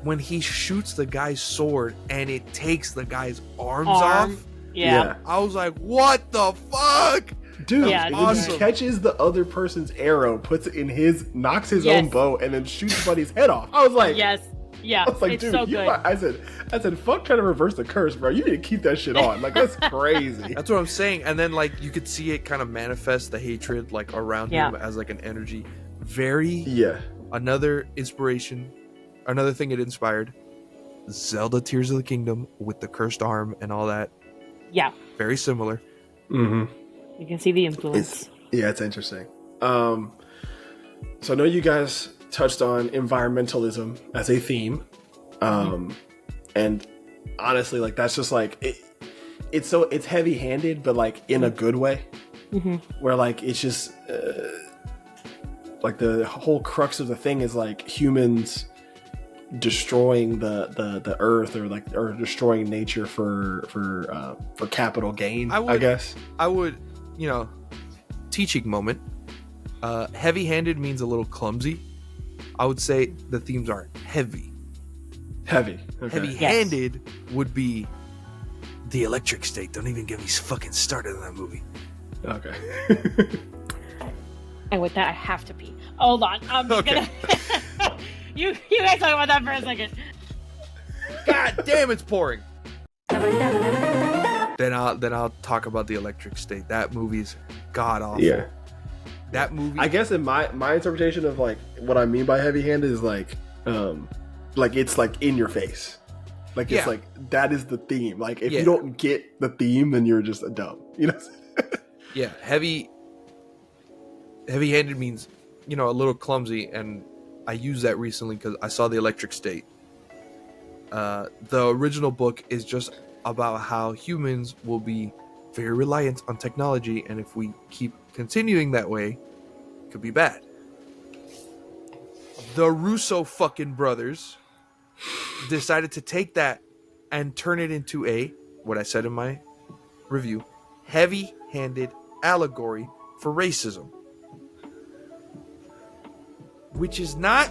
when he shoots the guy's sword and it takes the guy's arms off. Yeah. I was like, "What the fuck?" Dude, awesome. He catches the other person's arrow, puts it in knocks his own bow, and then shoots somebody's head off. I was like, yes. Yeah, I was like, it's dude, so good. I said, fuck trying to reverse the curse, bro. You need to keep that shit on. Like, that's crazy. That's what I'm saying. And then, like, you could see it kind of manifest the hatred, like, around him as, like, an energy. Another inspiration, another thing it inspired, Zelda Tears of the Kingdom with the cursed arm and all that. Yeah. Very similar. Mm-hmm. You can see the influence. It's interesting. So I know you guys touched on environmentalism as a theme. And honestly, like, that's just like, it's heavy-handed, but like in a good way. Where like, it's just like the whole crux of the thing is like humans destroying the earth or destroying nature for capital gain. I guess I would, teaching moment. Heavy-handed means a little clumsy. I would say the themes are heavy. Okay. Heavy-handed would be the electric state. Don't even get me fucking started on that movie. Okay. And with that, I have to pee. Hold on. I'm just gonna. You guys talk about that for a second. God damn, it's pouring. Then I'll talk about the electric state. That movie's god awful. Yeah. That movie. I guess in my interpretation of like what I mean by heavy-handed is like it's like in your face. Like it's like that is the theme. Like if you don't get the theme, then you're just a dumb. Yeah, heavy-handed means a little clumsy, and I used that recently because I saw the electric state. The original book is just about how humans will be very reliant on technology, and if we keep continuing that way, it could be bad. The Russo fucking brothers decided to take that and turn it into what I said in my review, heavy-handed allegory for racism. Which is not,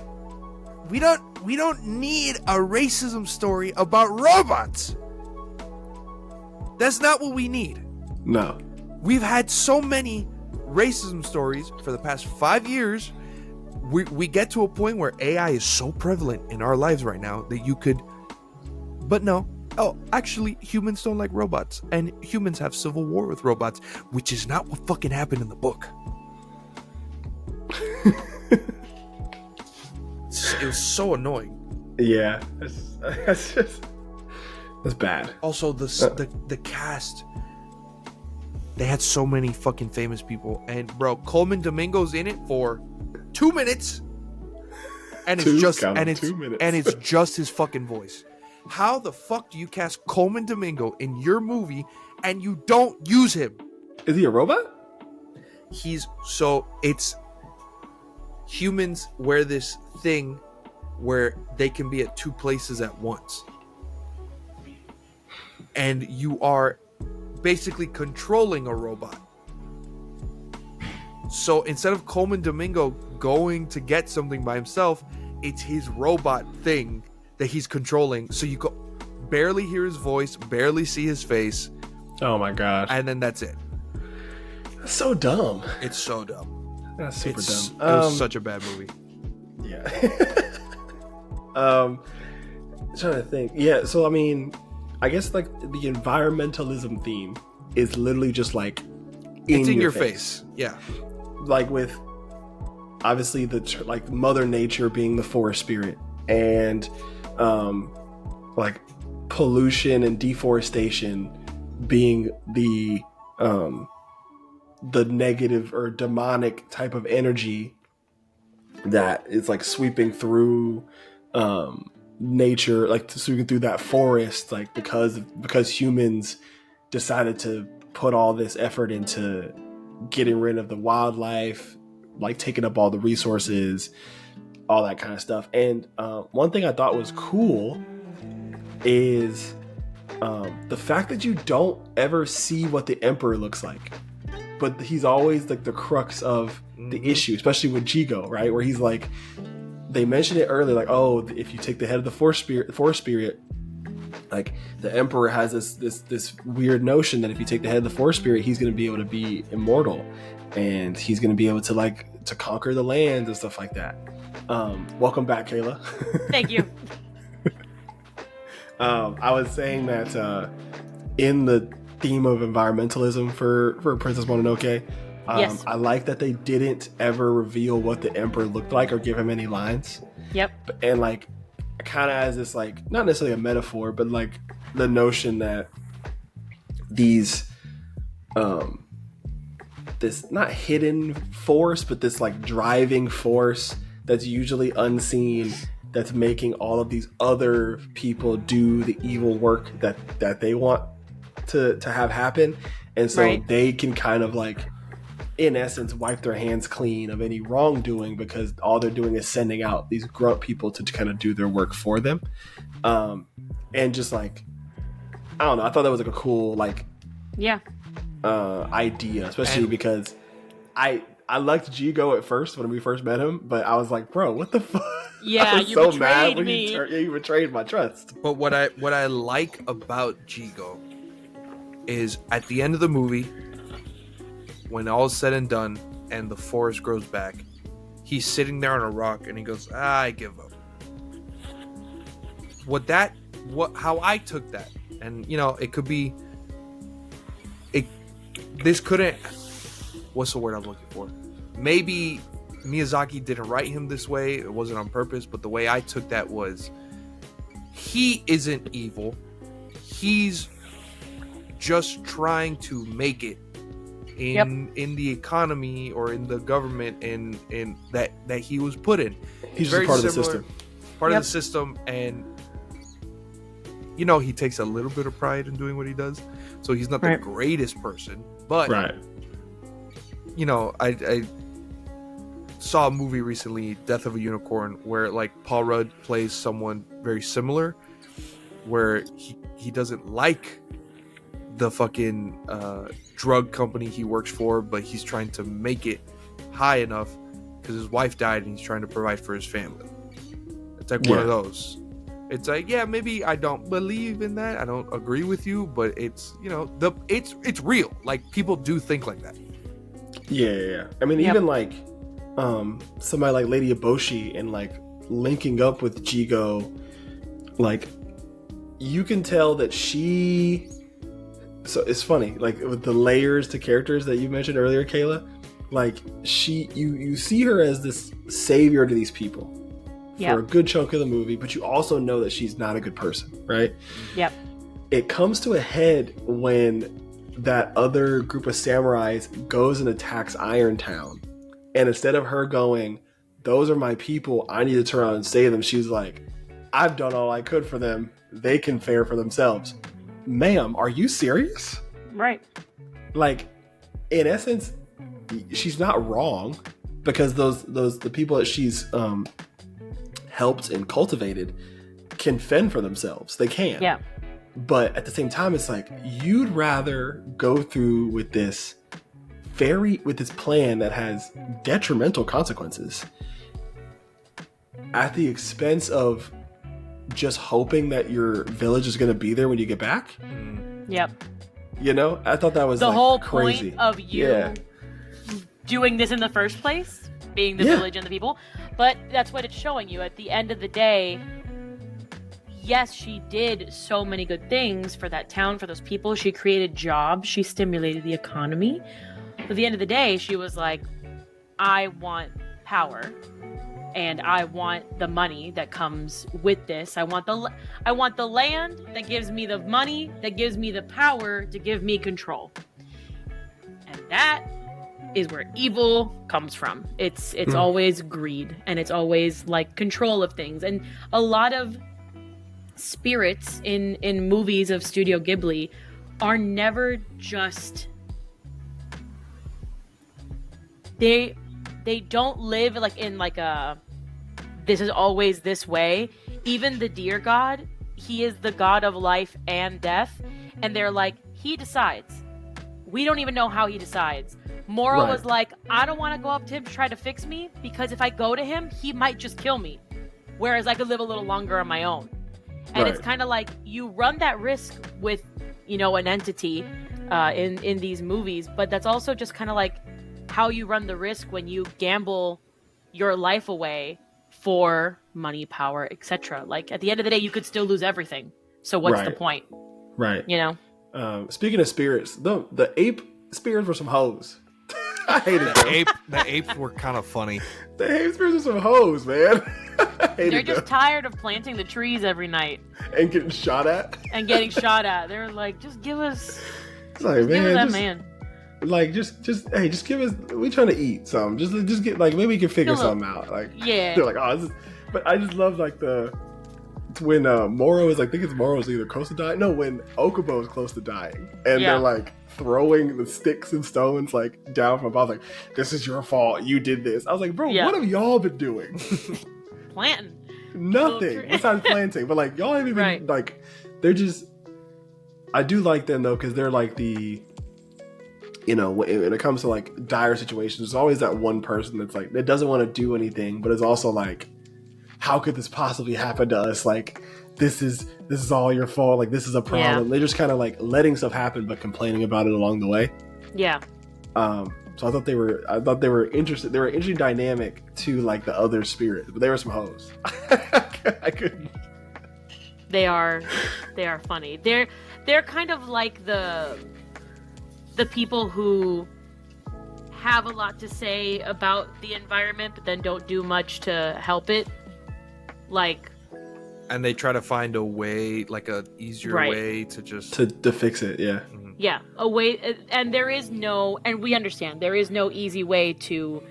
we don't need a racism story about robots. That's not what we need. No. We've had so many racism stories for the past 5 years. We get to a point where AI is so prevalent in our lives right now that you could, but no. Oh, actually, humans don't like robots, and humans have civil war with robots, which is not what fucking happened in the book. It was so annoying. Yeah, that's bad. Also, the cast, they had so many fucking famous people, and bro, Coleman Domingo's in it for 2 minutes, and it's it's just his fucking voice. How the fuck do you cast Coleman Domingo in your movie and you don't use him? Is he a robot? It's humans wear this thing where they can be at two places at once. And you are basically controlling a robot. So instead of Coleman Domingo going to get something by himself, it's his robot thing that he's controlling. So you barely hear his voice, barely see his face. Oh my god. And then that's it. That's so dumb. It's so dumb. That's super dumb. It was such a bad movie. Yeah. I'm trying to think. Yeah, so I mean, I guess like the environmentalism theme is literally just like it's in your face. Yeah. Like with obviously like Mother Nature being the forest spirit, and like pollution and deforestation being the negative or demonic type of energy that is like sweeping through nature, like sweeping through that forest, like because humans decided to put all this effort into getting rid of the wildlife, like taking up all the resources, all that kind of stuff. And one thing I thought was cool is the fact that you don't ever see what the emperor looks like, but he's always like the crux of the issue, especially with Jigo, right? Where he's like, they mentioned it earlier, like, oh, if you take the head of the forest spirit, like the emperor has this weird notion that if you take the head of the forest spirit, he's going to be able to be immortal, and he's going to be able to conquer the lands and stuff like that. Welcome back, Kayla. Thank you. I was saying that in the theme of environmentalism for Princess Mononoke, yes. I like that they didn't ever reveal what the emperor looked like or give him any lines. Yep. And like kind of as this, like, not necessarily a metaphor, but like the notion that these this not hidden force, but this like driving force that's usually unseen, that's making all of these other people do the evil work that they want to have happen. And so they can kind of like, in essence, wipe their hands clean of any wrongdoing, because all they're doing is sending out these grunt people to kind of do their work for them. And just like, I don't know, I thought that was like a cool like idea, especially because I liked Jigo at first when we first met him, but I was like, bro, what the fuck? Yeah, I was you so betrayed mad when me. you betrayed my trust. But what I like about Jigo is at the end of the movie, when all's said and done and the forest grows back, he's sitting there on a rock and he goes, I give up. How I took that, and you know, it could be, this couldn't, what's the word I'm looking for? Maybe Miyazaki didn't write him this way, it wasn't on purpose, but the way I took that was, he isn't evil, he's just trying to make it in the economy or in the government in that he was put in. He's very part of the system. Part of the system, and you know, he takes a little bit of pride in doing what he does. So he's not the greatest person, but you know, I saw a movie recently, Death of a Unicorn, where like Paul Rudd plays someone very similar, where he doesn't like the fucking drug company he works for, but he's trying to make it high enough because his wife died and he's trying to provide for his family. It's like one of those. It's like, yeah, maybe I don't believe in that, I don't agree with you, but it's, you know, it's real. Like, people do think like that. Yeah. I mean, even like somebody like Lady Eboshi and like linking up with Jigo, like you can tell that she. So it's funny, like with the layers to characters that you mentioned earlier, Kayla, like you see her as this savior to these people for a good chunk of the movie, but you also know that she's not a good person, right? Yep. It comes to a head when that other group of samurais goes and attacks Irontown, and instead of her going, those are my people, I need to turn around and save them, she's like, I've done all I could for them, they can fare for themselves. Ma'am, are you serious? Right. Like, in essence, she's not wrong, because the people that she's helped and cultivated can fend for themselves. They can. Yeah. But at the same time, it's like, you'd rather go through with this plan that has detrimental consequences at the expense of just hoping that your village is going to be there when you get back. Yep. You know, I thought that was the like whole crazy. point of you doing this in the first place, being the village and the people. But that's what it's showing you. At the end of the day, yes, she did so many good things for that town, for those people. She created jobs. She stimulated the economy. But at the end of the day, she was like, I want power. And I want the money that comes with this. I want the land that gives me the money, that gives me the power to give me control. And that is where evil comes from. It's always greed, and it's always like control of things. And a lot of spirits in movies of Studio Ghibli are never just, they don't live like in like a, this is always this way. Even the deer god, he is the god of life and death, and they're like, he decides. We don't even know how he decides. Moro was like, I don't want to go up to him to try to fix me, because if I go to him, he might just kill me, whereas I could live a little longer on my own. And it's kind of like, you run that risk with, you know, an entity in these movies, but that's also just kind of like how you run the risk when you gamble your life away for money, power, etc. Like, at the end of the day, you could still lose everything. So what's the point? Right. You know? Speaking of spirits, the ape spirits were some hoes. I hated them. The apes were kind of funny. The ape spirits were some hoes, man. They're just tired of planting the trees every night. And getting shot at. They're like, just give us It's like, just man, give us that man. Like, just hey, just give us. We trying to eat some. Just get like, maybe we can figure something out. Like, yeah. They're like, oh, this is, but I just love like when Moro is like, I think it's Moro's either close to dying. No, when Okubo is close to dying, and they're like throwing the sticks and stones like down from above. Like, this is your fault. You did this. I was like, bro, what have y'all been doing? Planting. Nothing besides planting. But like, y'all haven't even like. They're just. I do like them though, because they're like the. You know, when it comes to like dire situations, there's always that one person that's like, that doesn't want to do anything, but is also like, how could this possibly happen to us? Like, this is all your fault. Like, this is a problem. Yeah. They're just kind of like letting stuff happen, but complaining about it along the way. Yeah. So I thought they were interested. They were an interesting dynamic to like the other spirits, but they were some hoes. I couldn't. They are funny. They're kind of like the people who have a lot to say about the environment, but then don't do much to help it. Like, and they try to find a way, like a easier way to just to fix it. Yeah. Mm-hmm. Yeah, a way, and there is no, and we understand there is no easy way to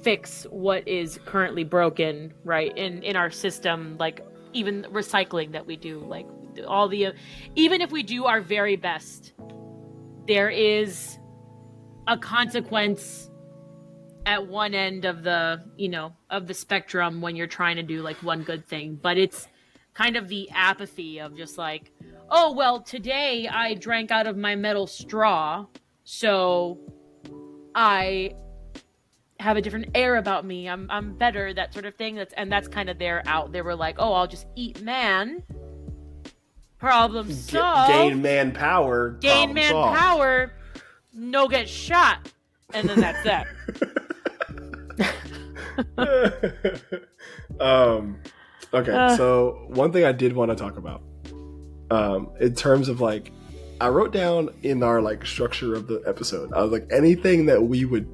fix what is currently broken, right? In our system, like even recycling that we do, like all the, even if we do our very best, there is a consequence at one end of the, of the spectrum when you're trying to do like one good thing. But it's kind of the apathy of just like, oh, well, today I drank out of my metal straw, so I have a different air about me. I'm better, that sort of thing. That's kind of their out. They were like, oh, I'll just eat man. Problem solved. Gain manpower. Gain manpower. No get shot. And then that's that. Okay, so one thing I did want to talk about, in terms of like, I wrote down in our like structure of the episode, I was like, anything that we would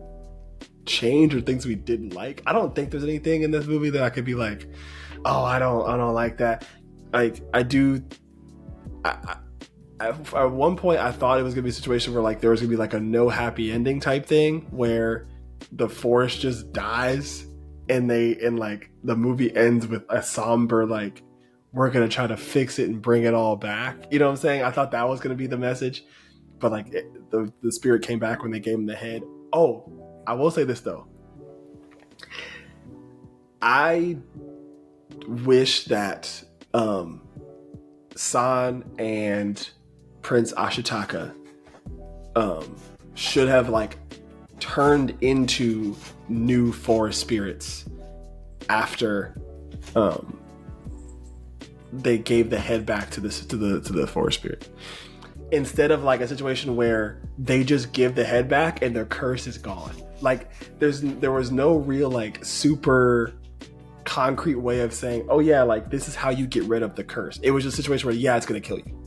change or things we didn't like. I don't think there's anything in this movie that I could be like, oh, I don't like that. Like, I do. At one point, I thought it was gonna be a situation where like there was gonna be like a no happy ending type thing where the forest just dies and like the movie ends with a somber like, we're gonna try to fix it and bring it all back. You know what I'm saying? I thought that was gonna be the message, but like the spirit came back when they gave him the head. Oh, I will say this though. I wish that San and Prince Ashitaka should have like turned into new forest spirits after they gave the head back to the forest spirit, instead of like a situation where they just give the head back and their curse is gone. Like there was no real like super concrete way of saying, oh yeah, like this is how you get rid of the curse. It was just a situation where it's gonna kill you.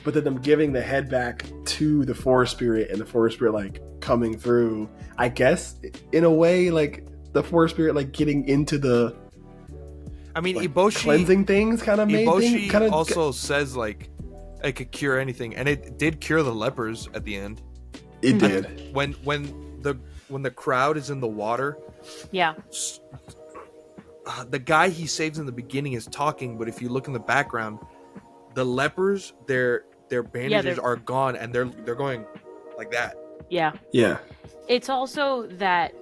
But then them giving the head back to the forest spirit and the forest spirit like coming through, I guess in a way like the forest spirit like getting into the, I mean, like, Iboshi cleansing things kind of made Iboshi thing, also says like it could cure anything, and it did cure the lepers at the end. It did. When the crowd is in the water, yeah. The guy he saves in the beginning is talking, but if you look in the background, the lepers, their bandages are gone, and they're going like that. Yeah. Yeah. It's also that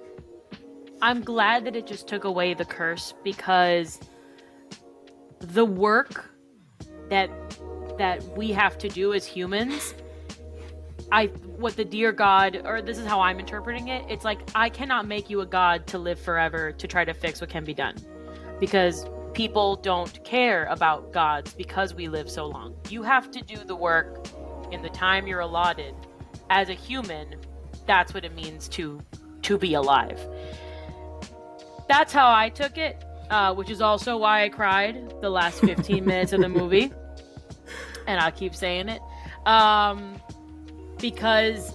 I'm glad that it just took away the curse, because the work that we have to do as humans, what the dear God, or this is how I'm interpreting it, it's like, I cannot make you a god to live forever to try to fix what can be done, because people don't care about gods because we live so long. You have to do the work in the time you're allotted. As a human, that's what it means to be alive. That's how I took it, which is also why I cried the last 15 minutes of the movie. And I'll keep saying it. Because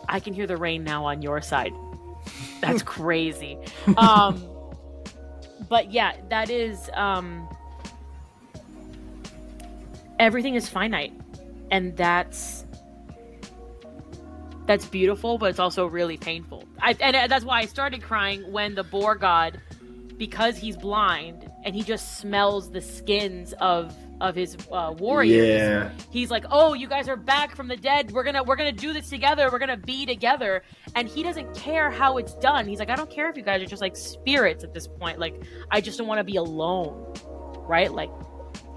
I can hear the rain now on your side. That's crazy. But yeah, that is, everything is finite. And that's that's beautiful, but it's also really painful. And that's why I started crying when the boar god, because he's blind and he just smells the skins of his warriors. Yeah. He's like, "Oh, you guys are back from the dead. We're gonna do this together. We're gonna be together." And he doesn't care how it's done. He's like, "I don't care if you guys are just like spirits at this point. Like, I just don't want to be alone, right? Like,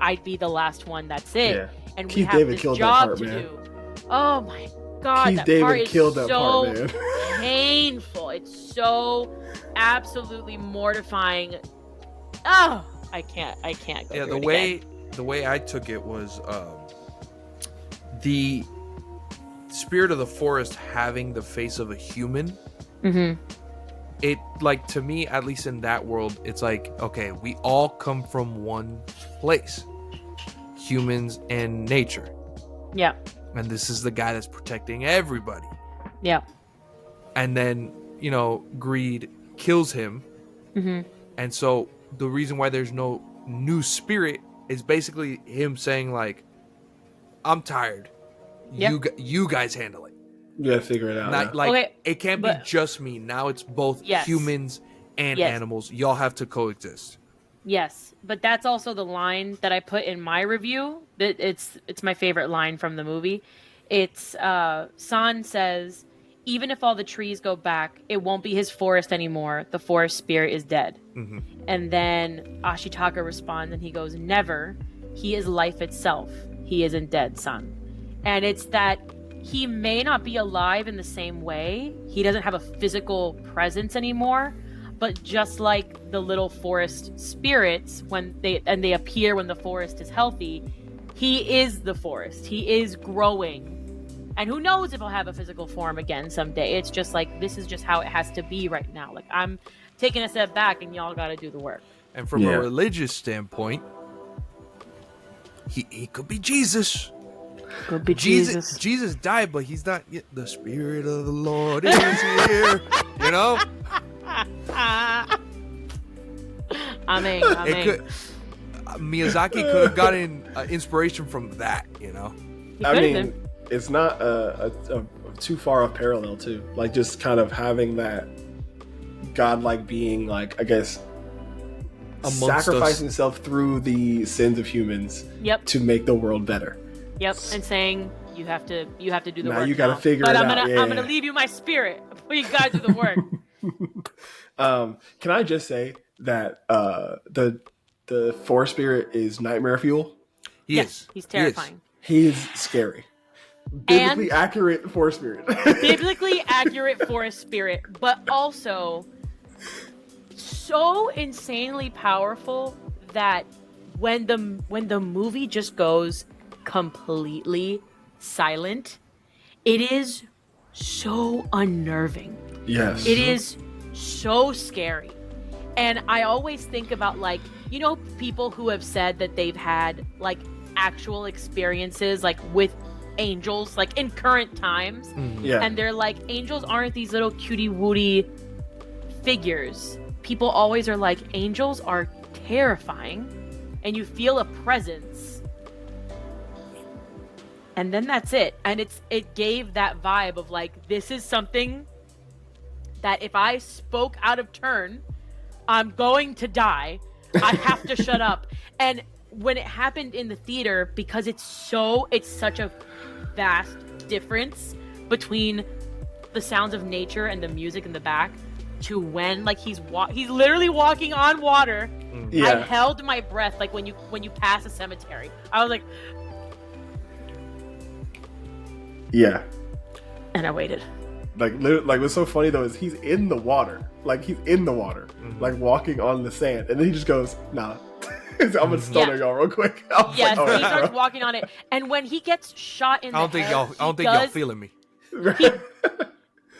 I'd be the last one. That's it." Yeah. And Keith we have David this killed that job part, to man. do. Oh my god, Keith that David part is killed that so part, man. painful. It's so absolutely mortifying. Oh, I can't go Yeah, through the it again. way I took it was the spirit of the forest having the face of a human. Mm-hmm. It, like, to me, at least in that world, it's like, okay, we all come from one place, humans and nature. Yeah. And this is the guy that's protecting everybody. Yeah. And then, greed kills him. Mm-hmm. And so the reason why there's no new spirit is basically him saying, like, I'm tired. Yep. You guys handle it. You gotta figure it out. Not, yeah. like, Okay, it can't be just me. Now it's both humans and animals. Y'all have to coexist. Yes, but that's also the line that I put in my review. It's my favorite line from the movie. It's San says, "Even if all the trees go back, it won't be his forest anymore. The forest spirit is dead." Mm-hmm. And then Ashitaka responds and he goes, "Never. He is life itself. He isn't dead, San." And it's that he may not be alive in the same way. He doesn't have a physical presence anymore. But just like the little forest spirits, when they appear when the forest is healthy, he is the forest. He is growing. And who knows if he'll have a physical form again someday. It's just like, this is just how it has to be right now. Like, I'm taking a step back and y'all got to do the work. And from a religious standpoint, he could be Jesus. Could be Jesus. Jesus died, but he's not yet. The Spirit of the Lord is here. Miyazaki could have gotten inspiration from that, I mean, it's not a too far off parallel too. Like, just kind of having that godlike being, like, I guess, sacrificing himself through the sins of humans. Yep. To make the world better. Yep. And saying you have to do the work. Now you got to figure it out. I'm gonna leave you my spirit, but you got to do the work. Can I just say that the forest spirit is nightmare fuel? Yes, he's terrifying. He is scary. Biblically accurate forest spirit. Biblically accurate forest spirit, but also so insanely powerful that when the movie just goes completely silent, it is so unnerving. Yes. It is so scary. And I always think about, like, people who have said that they've had, like, actual experiences, like, with angels, like, in current times. Yeah. And they're like, angels aren't these little cutie woody figures. People always are like, angels are terrifying and you feel a presence. And then that's it. And it gave that vibe of, like, this is something that if I spoke out of turn, I'm going to die. I have to shut up. And when it happened in the theater, because it's such a vast difference between the sounds of nature and the music in the back to when, like, he's literally walking on water. Yeah. I held my breath, like when you pass a cemetery. I was like, yeah. And I waited. Like what's so funny though is he's in the water. Like, he's in the water, like walking on the sand, and then he just goes, "Nah." I'm gonna stone y'all real quick. Yes, he starts walking on it, and when he gets shot in the head, I don't think y'all feeling me.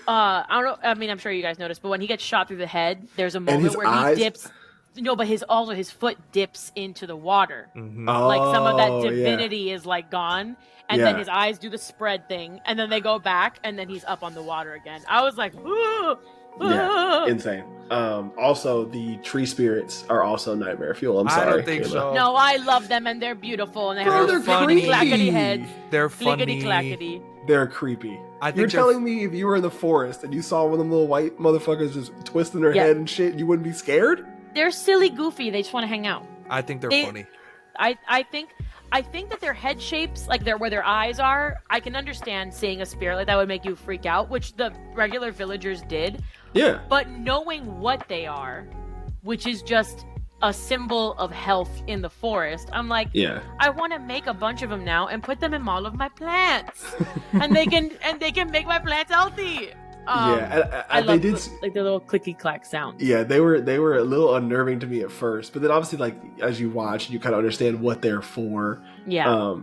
I don't know. I mean, I'm sure you guys noticed, but when he gets shot through the head, there's a moment where he dips. No, but his foot dips into the water. Mm-hmm. Like, some of that divinity is, like, gone, and then his eyes do the spread thing, and then they go back, and then he's up on the water again. I was like, ooh. Yeah, insane. Also, the tree spirits are also nightmare fuel. I'm sorry. I don't think so. No, I love them, and they're beautiful, and they have they're clickety clackety heads. They're funny. Clickety clackety. they're creepy. You're telling me if you were in the forest and you saw one of them little white motherfuckers just twisting their head and shit, you wouldn't be scared? They're silly, goofy. They just want to hang out. I think they're funny. I think that their head shapes, like where their eyes are, I can understand seeing a spirit like that would make you freak out, which the regular villagers did. Yeah. But knowing what they are, which is just a symbol of health in the forest, I'm like, I want to make a bunch of them now and put them in all of my plants, and they can make my plants healthy. I love the little clicky clack sounds. Yeah, they were a little unnerving to me at first, but then obviously, like, as you watch, you kind of understand what they're for. Yeah.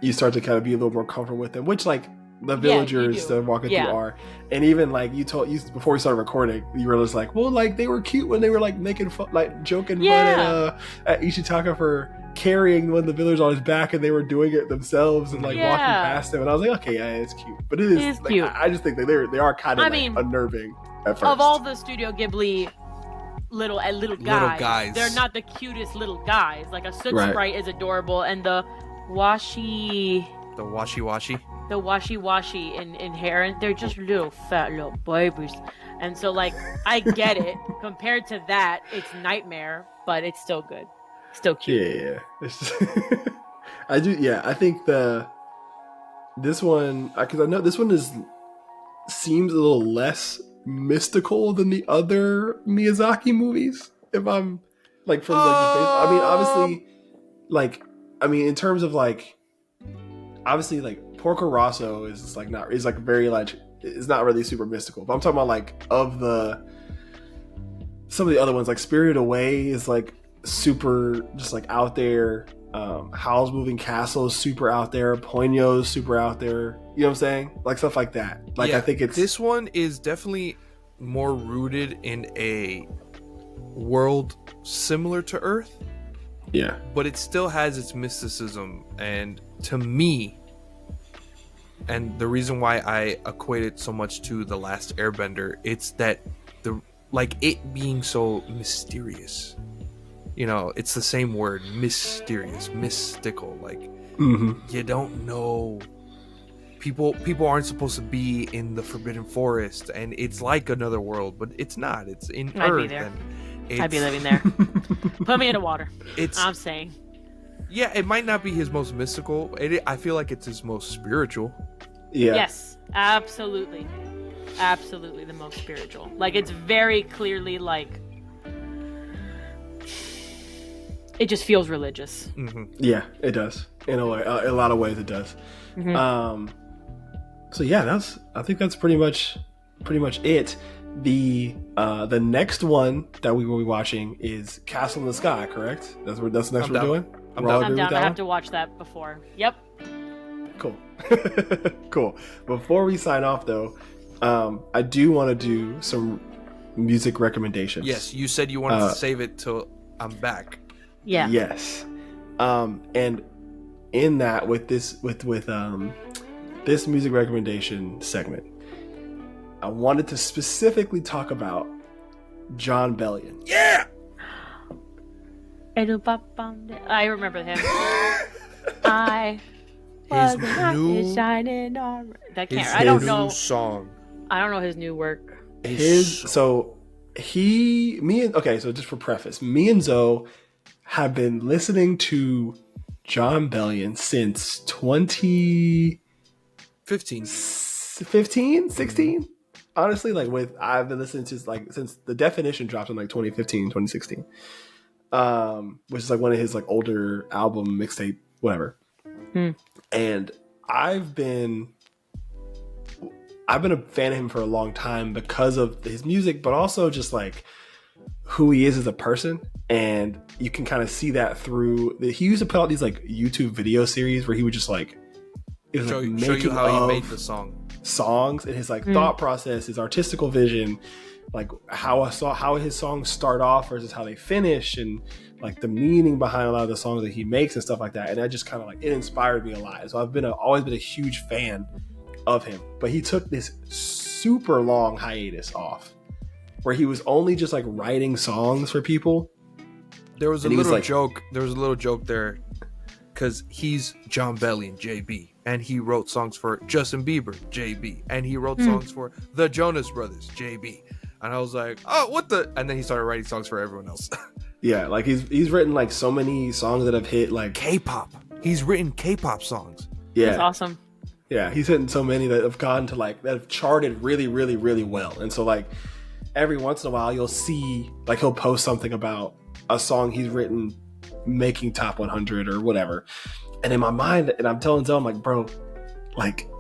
You start to kind of be a little more comfortable with them, which, like, the villagers that are walking through are. And even, like, you before we started recording, you were just like, well, like, they were cute when they were, like, making fun, like, joking fun at Ishitaka for carrying one of the villagers on his back, and they were doing it themselves and, like, walking past him. And I was like, okay, yeah, it's cute. But it is like, cute. I just think that they are kind of unnerving at first. Of all the Studio Ghibli little guys, they're not the cutest little guys. Like, a Soot Sprite is adorable, and the washi in Inherent, they're just little fat little babies. And so, like, I get it. Compared to that, it's Nightmare, but it's still good. Still cute. Yeah. I do. Yeah, I think this one, because I know this one seems a little less mystical than the other Miyazaki movies. If I'm like from I mean, obviously, like, in terms of like, obviously, like, Porco Rosso is like very like, it's not really super mystical. But I'm talking about like some of the other ones, like Spirited Away is like super just like out there. Howl's Moving Castle is super out there. Ponyo's super out there. You know what I'm saying? Like stuff like that. Like, I think this one is definitely more rooted in a world similar to Earth. Yeah. But it still has its mysticism, and to me, and the reason why I equate it so much to The Last Airbender, it's that it being so mysterious. You know, it's the same word, mysterious, mystical. Like, you don't know. People aren't supposed to be in the Forbidden Forest, and it's like another world, but it's not. It's in Earth. I'd be there. I'd be living there. Put me in the water. I'm saying. Yeah, it might not be his most mystical. I feel like it's his most spiritual. Yeah. Yes, absolutely. Absolutely the most spiritual. Like, it's very clearly like, it just feels religious. Mm-hmm. Yeah, it does. In a way, in a lot of ways, it does. Mm-hmm. So yeah, I think that's pretty much it. The next one that we will be watching is Castle in the Sky. Correct? That's the next one we're doing. I'm down. I have to watch that before. Yep. Cool. Cool. Before we sign off, though, I do want to do some music recommendations. Yes, you said you wanted to save it till I'm back. Yeah. Yes. And in that, with this music recommendation segment, I wanted to specifically talk about John Bellion. Yeah. I remember him. I was his shining armor. I don't know song. I don't know his new work. So just for preface, me and Zoe have been listening to John Bellion since 2015, 16. Honestly, I've been listening to since The Definition dropped in 2015, 2016. Which is one of his older album mixtape, whatever. And I've been a fan of him for a long time because of his music, but also just who he is as a person. And you can kind of see that through he used to put out these YouTube video series where he would just show you how he made the songs and his thought process, his artistical vision, how his songs start off versus how they finish, and the meaning behind a lot of the songs that he makes and stuff like that. And that just kind of it inspired me a lot. So I've always been a huge fan of him. But he took this super long hiatus off where he was only just writing songs for people. There was a little joke. There was a little joke there because he's John Bellion, JB, and he wrote songs for Justin Bieber, JB, and he wrote songs for the Jonas Brothers, JB. And I was like, oh, what the? And then he started writing songs for everyone else. Yeah, like he's written like so many songs that have hit like K-pop. He's written K-pop songs. Yeah, that's awesome. Yeah, he's written so many that have gone to like that have charted really, really, really well. And so like every once in a while, you'll see like he'll post something about a song he's written making top 100 or whatever. And in my mind, and I'm telling Zoe, I'm like, bro, like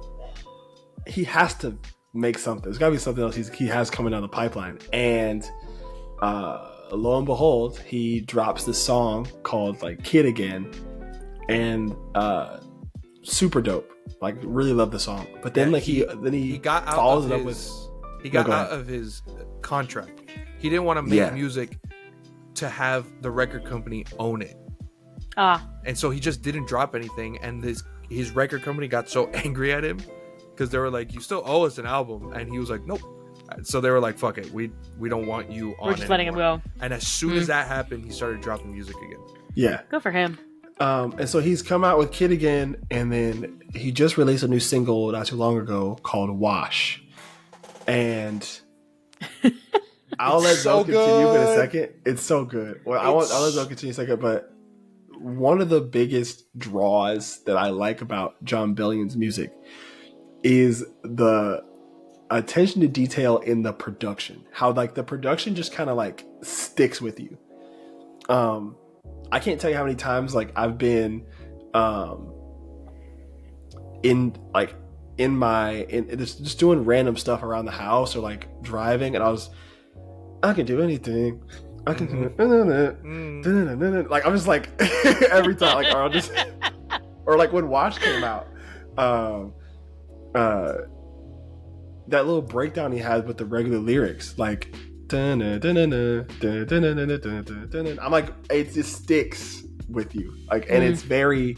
he has to make something. There's got to be something else he has coming down the pipeline. And lo and behold, he drops this song called like Kid Again, and super dope. Like really love the song. But then like he got out follows of it up his, with he got out of his contract. He didn't want to make music to have the record company own it. And so he just didn't drop anything, and his record company got so angry at him because they were like, you still owe us an album, and he was like, nope. So they were like, fuck it, we don't want you on. We're just letting him go. And as soon as that happened, he started dropping music again. Yeah, good for him. And so he's come out with Kid Again, and then he just released a new single not too long ago called Wash. And I'll let Zoe continue in a second. It's so good. Well, I'll let Zoe continue in a second, but one of the biggest draws that I like about John Bellion's music is the attention to detail in the production. How like the production just kind of like sticks with you. I can't tell you how many times like I've been in just doing random stuff around the house or like driving, and I can do anything. I can do like I'm just like every time like or like when Watch came out, that little breakdown he has with the regular lyrics, like I'm like, it just sticks with you, like, and it's very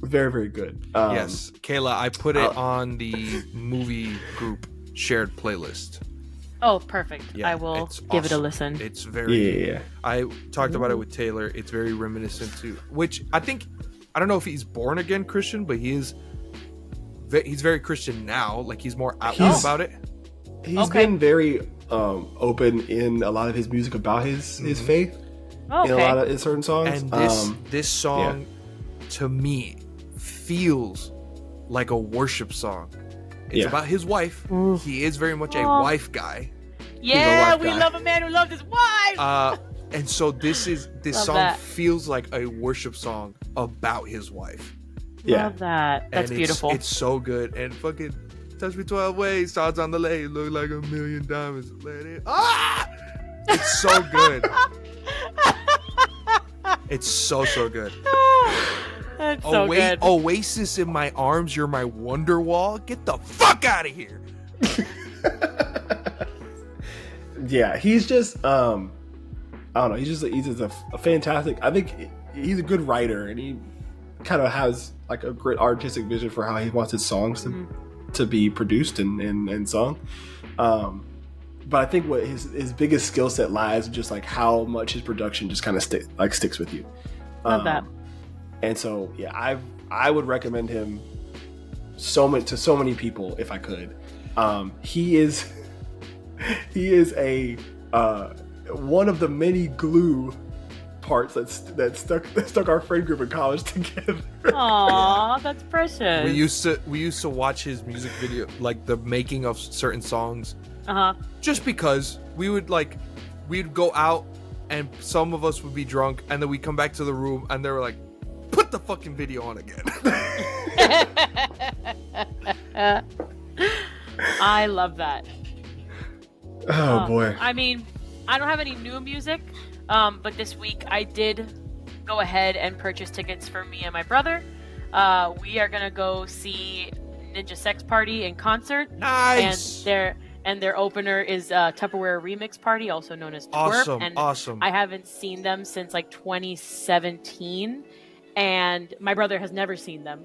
very, very good. Yes, Kayla, I put it on the movie group shared playlist. Oh, perfect. Yeah, I will give it a listen. It's very... Yeah. I talked about it with Taylor. It's very reminiscent to... Which, I don't know if he's born again Christian, but he's very Christian now. Like, he's more out about it. He's been very open in a lot of his music about his faith. In a lot of certain songs. And this song, to me, feels like a worship song. It's about his wife. He is very much a wife guy. Yeah, we love a man who loves his wife. And so this song feels like a worship song about his wife. Love that. That's beautiful. It's so good. And fucking touch me 12 ways, stars on the lake, look like a million diamonds. Let it. It's so good. It's so good. That's so good. Oasis in my arms, you're my Wonderwall. Get the fuck out of here. Yeah, he's just I don't know, he's just a fantastic, I think he's a good writer, and he kind of has like a great artistic vision for how he wants his songs to be produced and sung. But I think what his biggest skill set lies in just like how much his production just kind of sticks with you. Love that. And so, yeah, I would recommend him to so many people if I could. He is a one of the many glue parts that stuck our friend group in college together. Aww, that's precious. We used to watch his music video, like the making of certain songs. Just because we'd go out and some of us would be drunk, and then we'd come back to the room and they were like, put the fucking video on again. I love that. Oh boy. I mean, I don't have any new music, but this week I did go ahead and purchase tickets for me and my brother. We are gonna go see Ninja Sex Party in concert. Nice. And their opener is Tupperware Remix Party, also known as Twerp. Awesome. I haven't seen them since like 2017. And my brother has never seen them.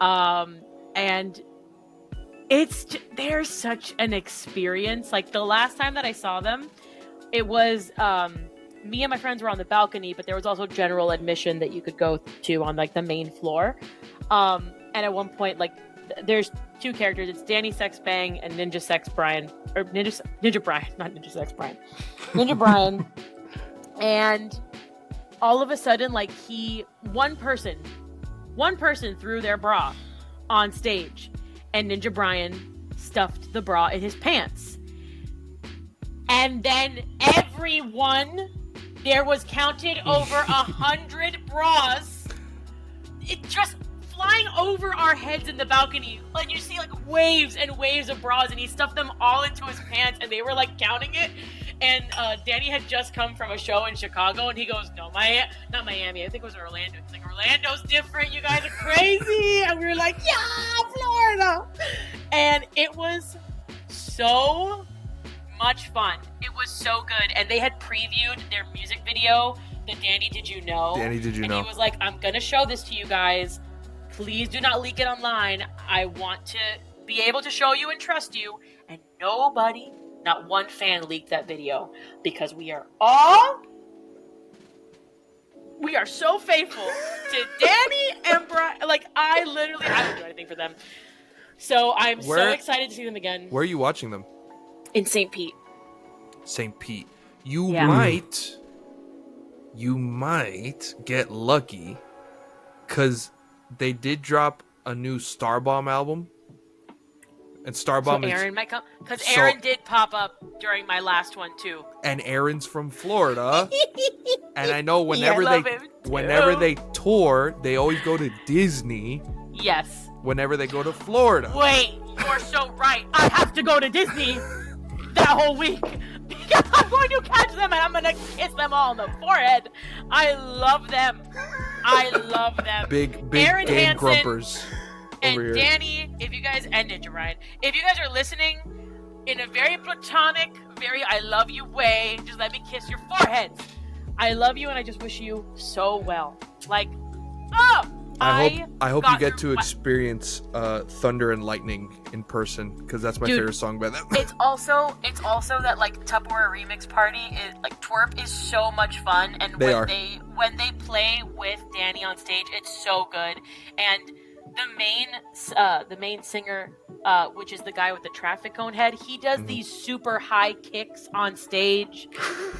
And they're such an experience. Like the last time that I saw them, it was me and my friends were on the balcony, but there was also general admission that you could go to on like the main floor. And at one point, like there's two characters. It's Danny Sex Bang and Ninja Sex Brian, or Ninja Brian, not Ninja Sex Brian, Ninja Brian. And all of a sudden, like one person threw their bra on stage, and Ninja Brian stuffed the bra in his pants. And then everyone, there was counted over 100 bras. It just flying over our heads in the balcony. Like you see like waves and waves of bras, and he stuffed them all into his pants, and they were like counting it. And Danny had just come from a show in Chicago, and he goes, no, not Miami. I think it was Orlando. He's like, Orlando's different. You guys are crazy. And we were like, yeah, Florida. And it was so much fun. It was so good. And they had previewed their music video, the Danny Did You Know? Danny Did You Know? And he was like, I'm going to show this to you guys. Please do not leak it online. I want to be able to show you and trust you. And nobody, not one fan, leaked that video, because we are so faithful to Danny and Brian. Like, I don't do anything for them. So I'm so excited to see them again. Where are you watching them? In St. Pete. St. Pete. You might get lucky, because they did drop a new Starbomb album. And Starbomb Aaron might come, because Aaron did pop up during my last one too. And Aaron's from Florida. And I know whenever they tour, they always go to Disney. Yes. Whenever they go to Florida. Wait, you're so right. I have to go to Disney that whole week, because I'm going to catch them and I'm going to kiss them all on the forehead. I love them. Big Aaron game Hansen grumpers. and over here. Danny, and Ninja Ryan, if you guys are listening in a very platonic, very I love you way, just let me kiss your foreheads. I love you, and I just wish you so well. Like, I hope you get to experience Thunder and Lightning in person, because that's my favorite song by them. It's also that like Tupperware Remix Party is like Twerp is so much fun, and when they play with Danny on stage, it's so good. And the main singer, which is the guy with the traffic cone head, he does these super high kicks on stage,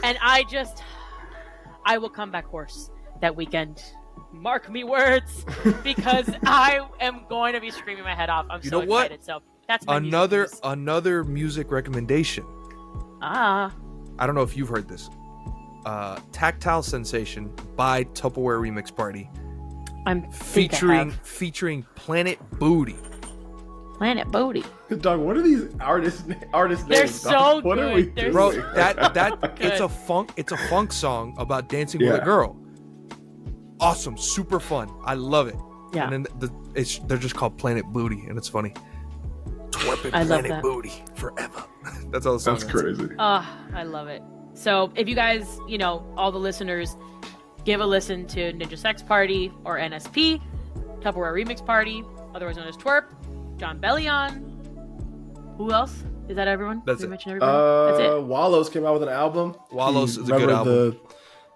and I will come back hoarse that weekend. Mark me words, because I am going to be screaming my head off. I'm so excited. So that's my another music recommendation. I don't know if you've heard this. Tactile Sensation by Tupperware Remix Party. Featuring Planet Booty. Planet Booty. Dog, what are these artists names? They're so good. What are we doing? Bro, that it's a funk song about dancing with a girl. Awesome, super fun. I love it. Yeah. And then they're just called Planet Booty, and it's funny. Twerping Planet Booty forever. That's all the song. That's crazy. I love it. So if you guys, all the listeners, give a listen to Ninja Sex Party or NSP, Tupperware Remix Party, otherwise known as Twerp, John Bellion. Who else? Is that everyone? That's it. Mention everybody? That's it. Wallows came out with an album. Wallows is a good album.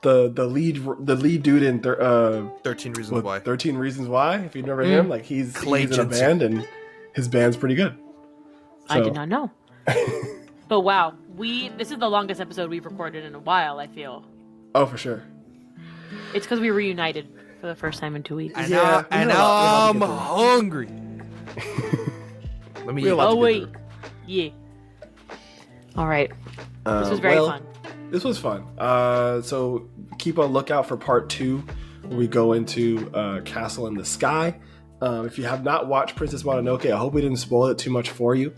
The lead dude in 13 Reasons Why. 13 Reasons Why. If you never heard him, like he's in a Jensen. band, and his band's pretty good. I did not know. But wow, this is the longest episode we've recorded in a while, I feel. Oh, for sure. It's because we reunited for the first time in 2 weeks. And now I'm hungry. Let me eat. Yeah. All right. This was very fun. This was fun. So keep on lookout for part 2, where we go into Castle in the Sky. If you have not watched Princess Mononoke, I hope we didn't spoil it too much for you.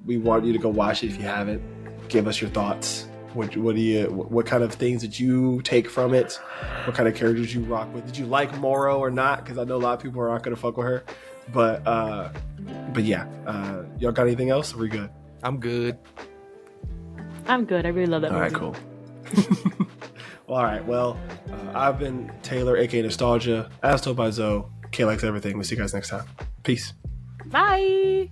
We want you to go watch it if you haven't. Give us your thoughts. What kind of things did you take from it? What kind of characters you rock with? Did you like Moro or not? Because I know a lot of people are not going to fuck with her. But yeah, y'all got anything else? Or are we good? I'm good. I'm good. I really love that movie. All right, cool. Well, all right. Well, I've been Taylor, aka Nostalgia, as told by Zoe. K likes everything. We'll see you guys next time. Peace. Bye.